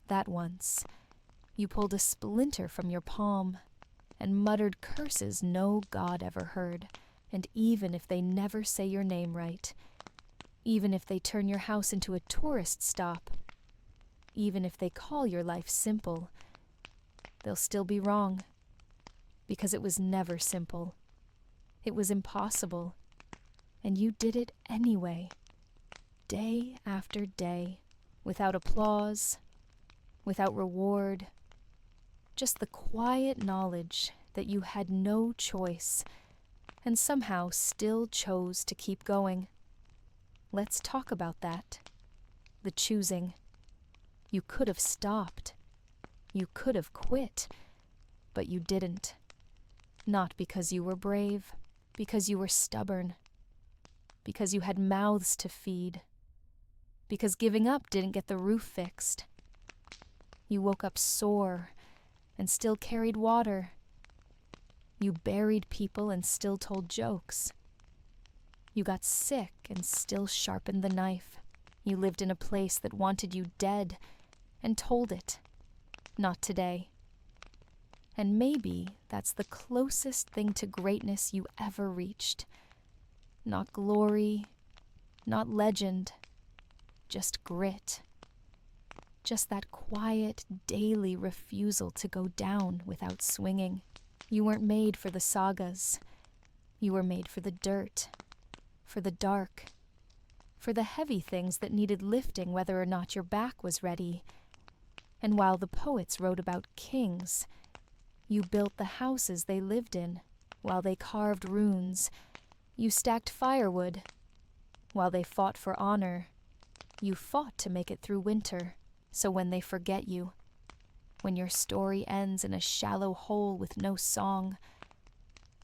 That once, you pulled a splinter from your palm and muttered curses no God ever heard, and even if they never say your name right, even if they turn your house into a tourist stop, even if they call your life simple, they'll still be wrong, because it was never simple. It was impossible. And you did it anyway, day after day, without applause, without reward, just the quiet knowledge that you had no choice and somehow still chose to keep going. Let's talk about that. The choosing. You could have stopped. You could have quit, but you didn't. Not because you were brave, because you were stubborn, because you had mouths to feed, because giving up didn't get the roof fixed. You woke up sore and still carried water. You buried people and still told jokes. You got sick and still sharpened the knife. You lived in a place that wanted you dead and told it. Not today. And maybe that's the closest thing to greatness you ever reached. Not glory, not legend, just grit. Just that quiet, daily refusal to go down without swinging. You weren't made for the sagas. You were made for the dirt, for the dark, for the heavy things that needed lifting whether or not your back was ready. And while the poets wrote about kings, you built the houses they lived in. While they carved runes, you stacked firewood. While they fought for honor, you fought to make it through winter. So when they forget you, when your story ends in a shallow hole with no song,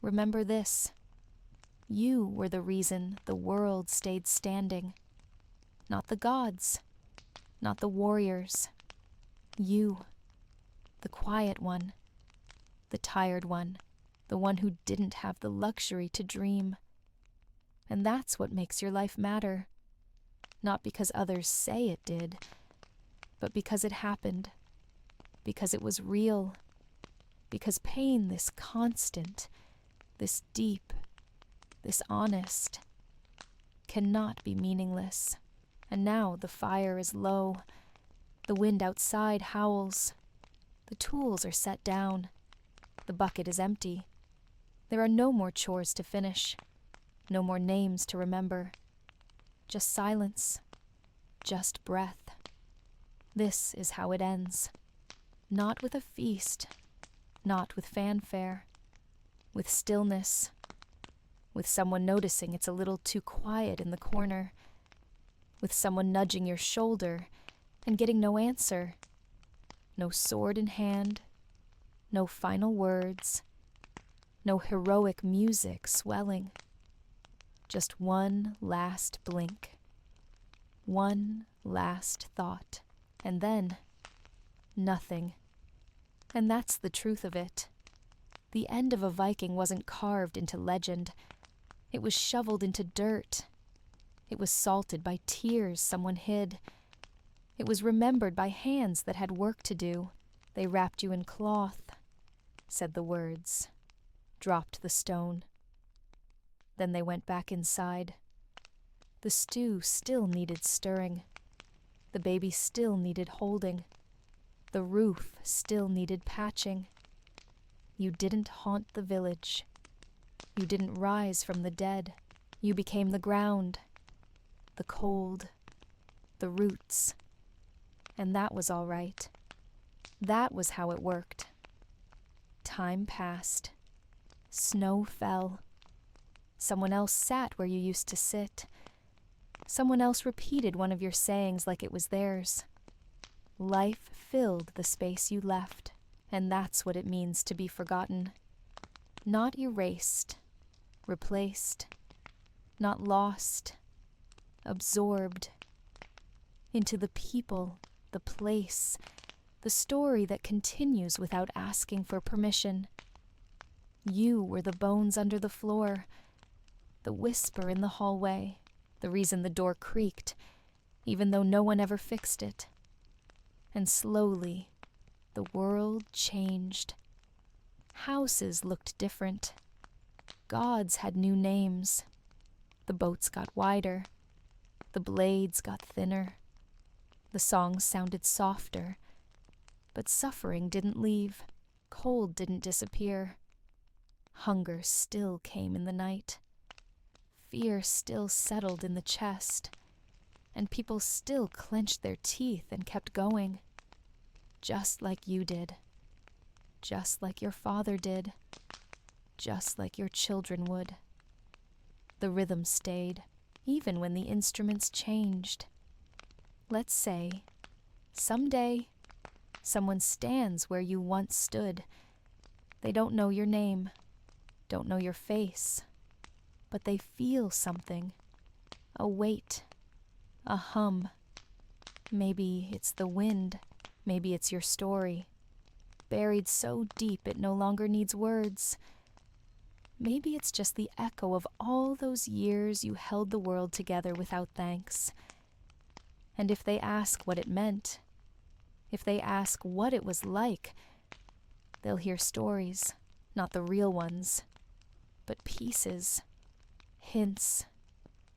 remember this. You were the reason the world stayed standing. Not the gods, not the warriors. You, the quiet one, the tired one, the one who didn't have the luxury to dream. And that's what makes your life matter. Not because others say it did, but because it happened, because it was real, because pain this constant, this deep, this honest, cannot be meaningless. And now the fire is low, the wind outside howls, the tools are set down, the bucket is empty. There are no more chores to finish, no more names to remember, just silence, just breath. This is how it ends. Not with a feast, not with fanfare, with stillness, with someone noticing it's a little too quiet in the corner, with someone nudging your shoulder and getting no answer, no sword in hand, no final words, no heroic music swelling, just one last blink, one last thought. And then, nothing. And that's the truth of it. The end of a Viking wasn't carved into legend. It was shoveled into dirt. It was salted by tears someone hid. It was remembered by hands that had work to do. They wrapped you in cloth, said the words, dropped the stone. Then they went back inside. The stew still needed stirring. The baby still needed holding. The roof still needed patching. You didn't haunt the village. You didn't rise from the dead. You became the ground, the cold, the roots. And that was all right. That was how it worked. Time passed. Snow fell. Someone else sat where you used to sit. Someone else repeated one of your sayings like it was theirs. Life filled the space you left, and that's what it means to be forgotten. Not erased, replaced, not lost, absorbed into the people, the place, the story that continues without asking for permission. You were the bones under the floor, the whisper in the hallway, the reason the door creaked, even though no one ever fixed it. And slowly, the world changed. Houses looked different. Gods had new names. The boats got wider. The blades got thinner. The songs sounded softer. But suffering didn't leave. Cold didn't disappear. Hunger still came in the night. fear still settled in the chest, and people still clenched their teeth and kept going, just like you did, just like your father did, just like your children would. The rhythm stayed, even when the instruments changed. Let's say, someday, someone stands where you once stood. They don't know your name, don't know your face, but they feel something, a weight, a hum. Maybe it's the wind, maybe it's your story, buried so deep it no longer needs words. Maybe it's just the echo of all those years you held the world together without thanks. And if they ask what it meant, if they ask what it was like, they'll hear stories, not the real ones, but pieces, hints,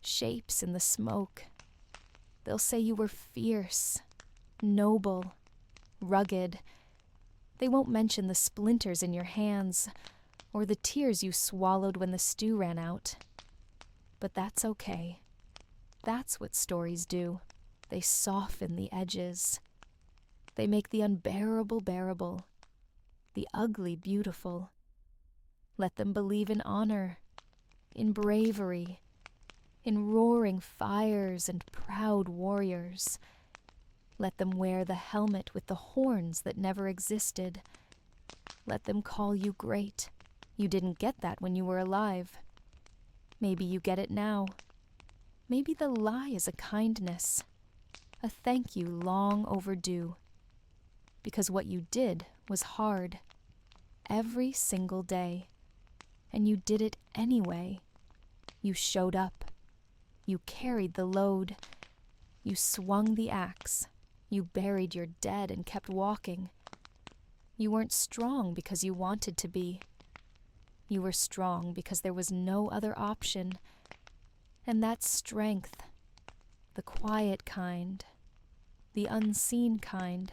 shapes in the smoke. They'll say you were fierce, noble, rugged. They won't mention the splinters in your hands or the tears you swallowed when the stew ran out. But that's okay. That's what stories do. They soften the edges. They make the unbearable bearable, the ugly beautiful. Let them believe in honor, in bravery, in roaring fires and proud warriors. Let them wear the helmet with the horns that never existed. Let them call you great. You didn't get that when you were alive. Maybe you get it now. Maybe the lie is a kindness, a thank you long overdue. Because what you did was hard, every single day. And you did it anyway. You showed up. You carried the load. You swung the axe. You buried your dead and kept walking. You weren't strong because you wanted to be. You were strong because there was no other option. And that strength, the quiet kind, the unseen kind,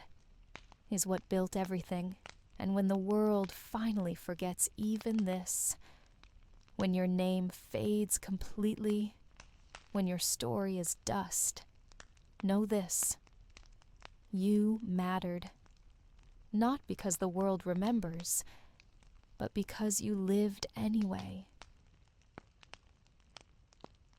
is what built everything. And when the world finally forgets even this, when your name fades completely, when your story is dust, know this: you mattered. Not because the world remembers, but because you lived anyway.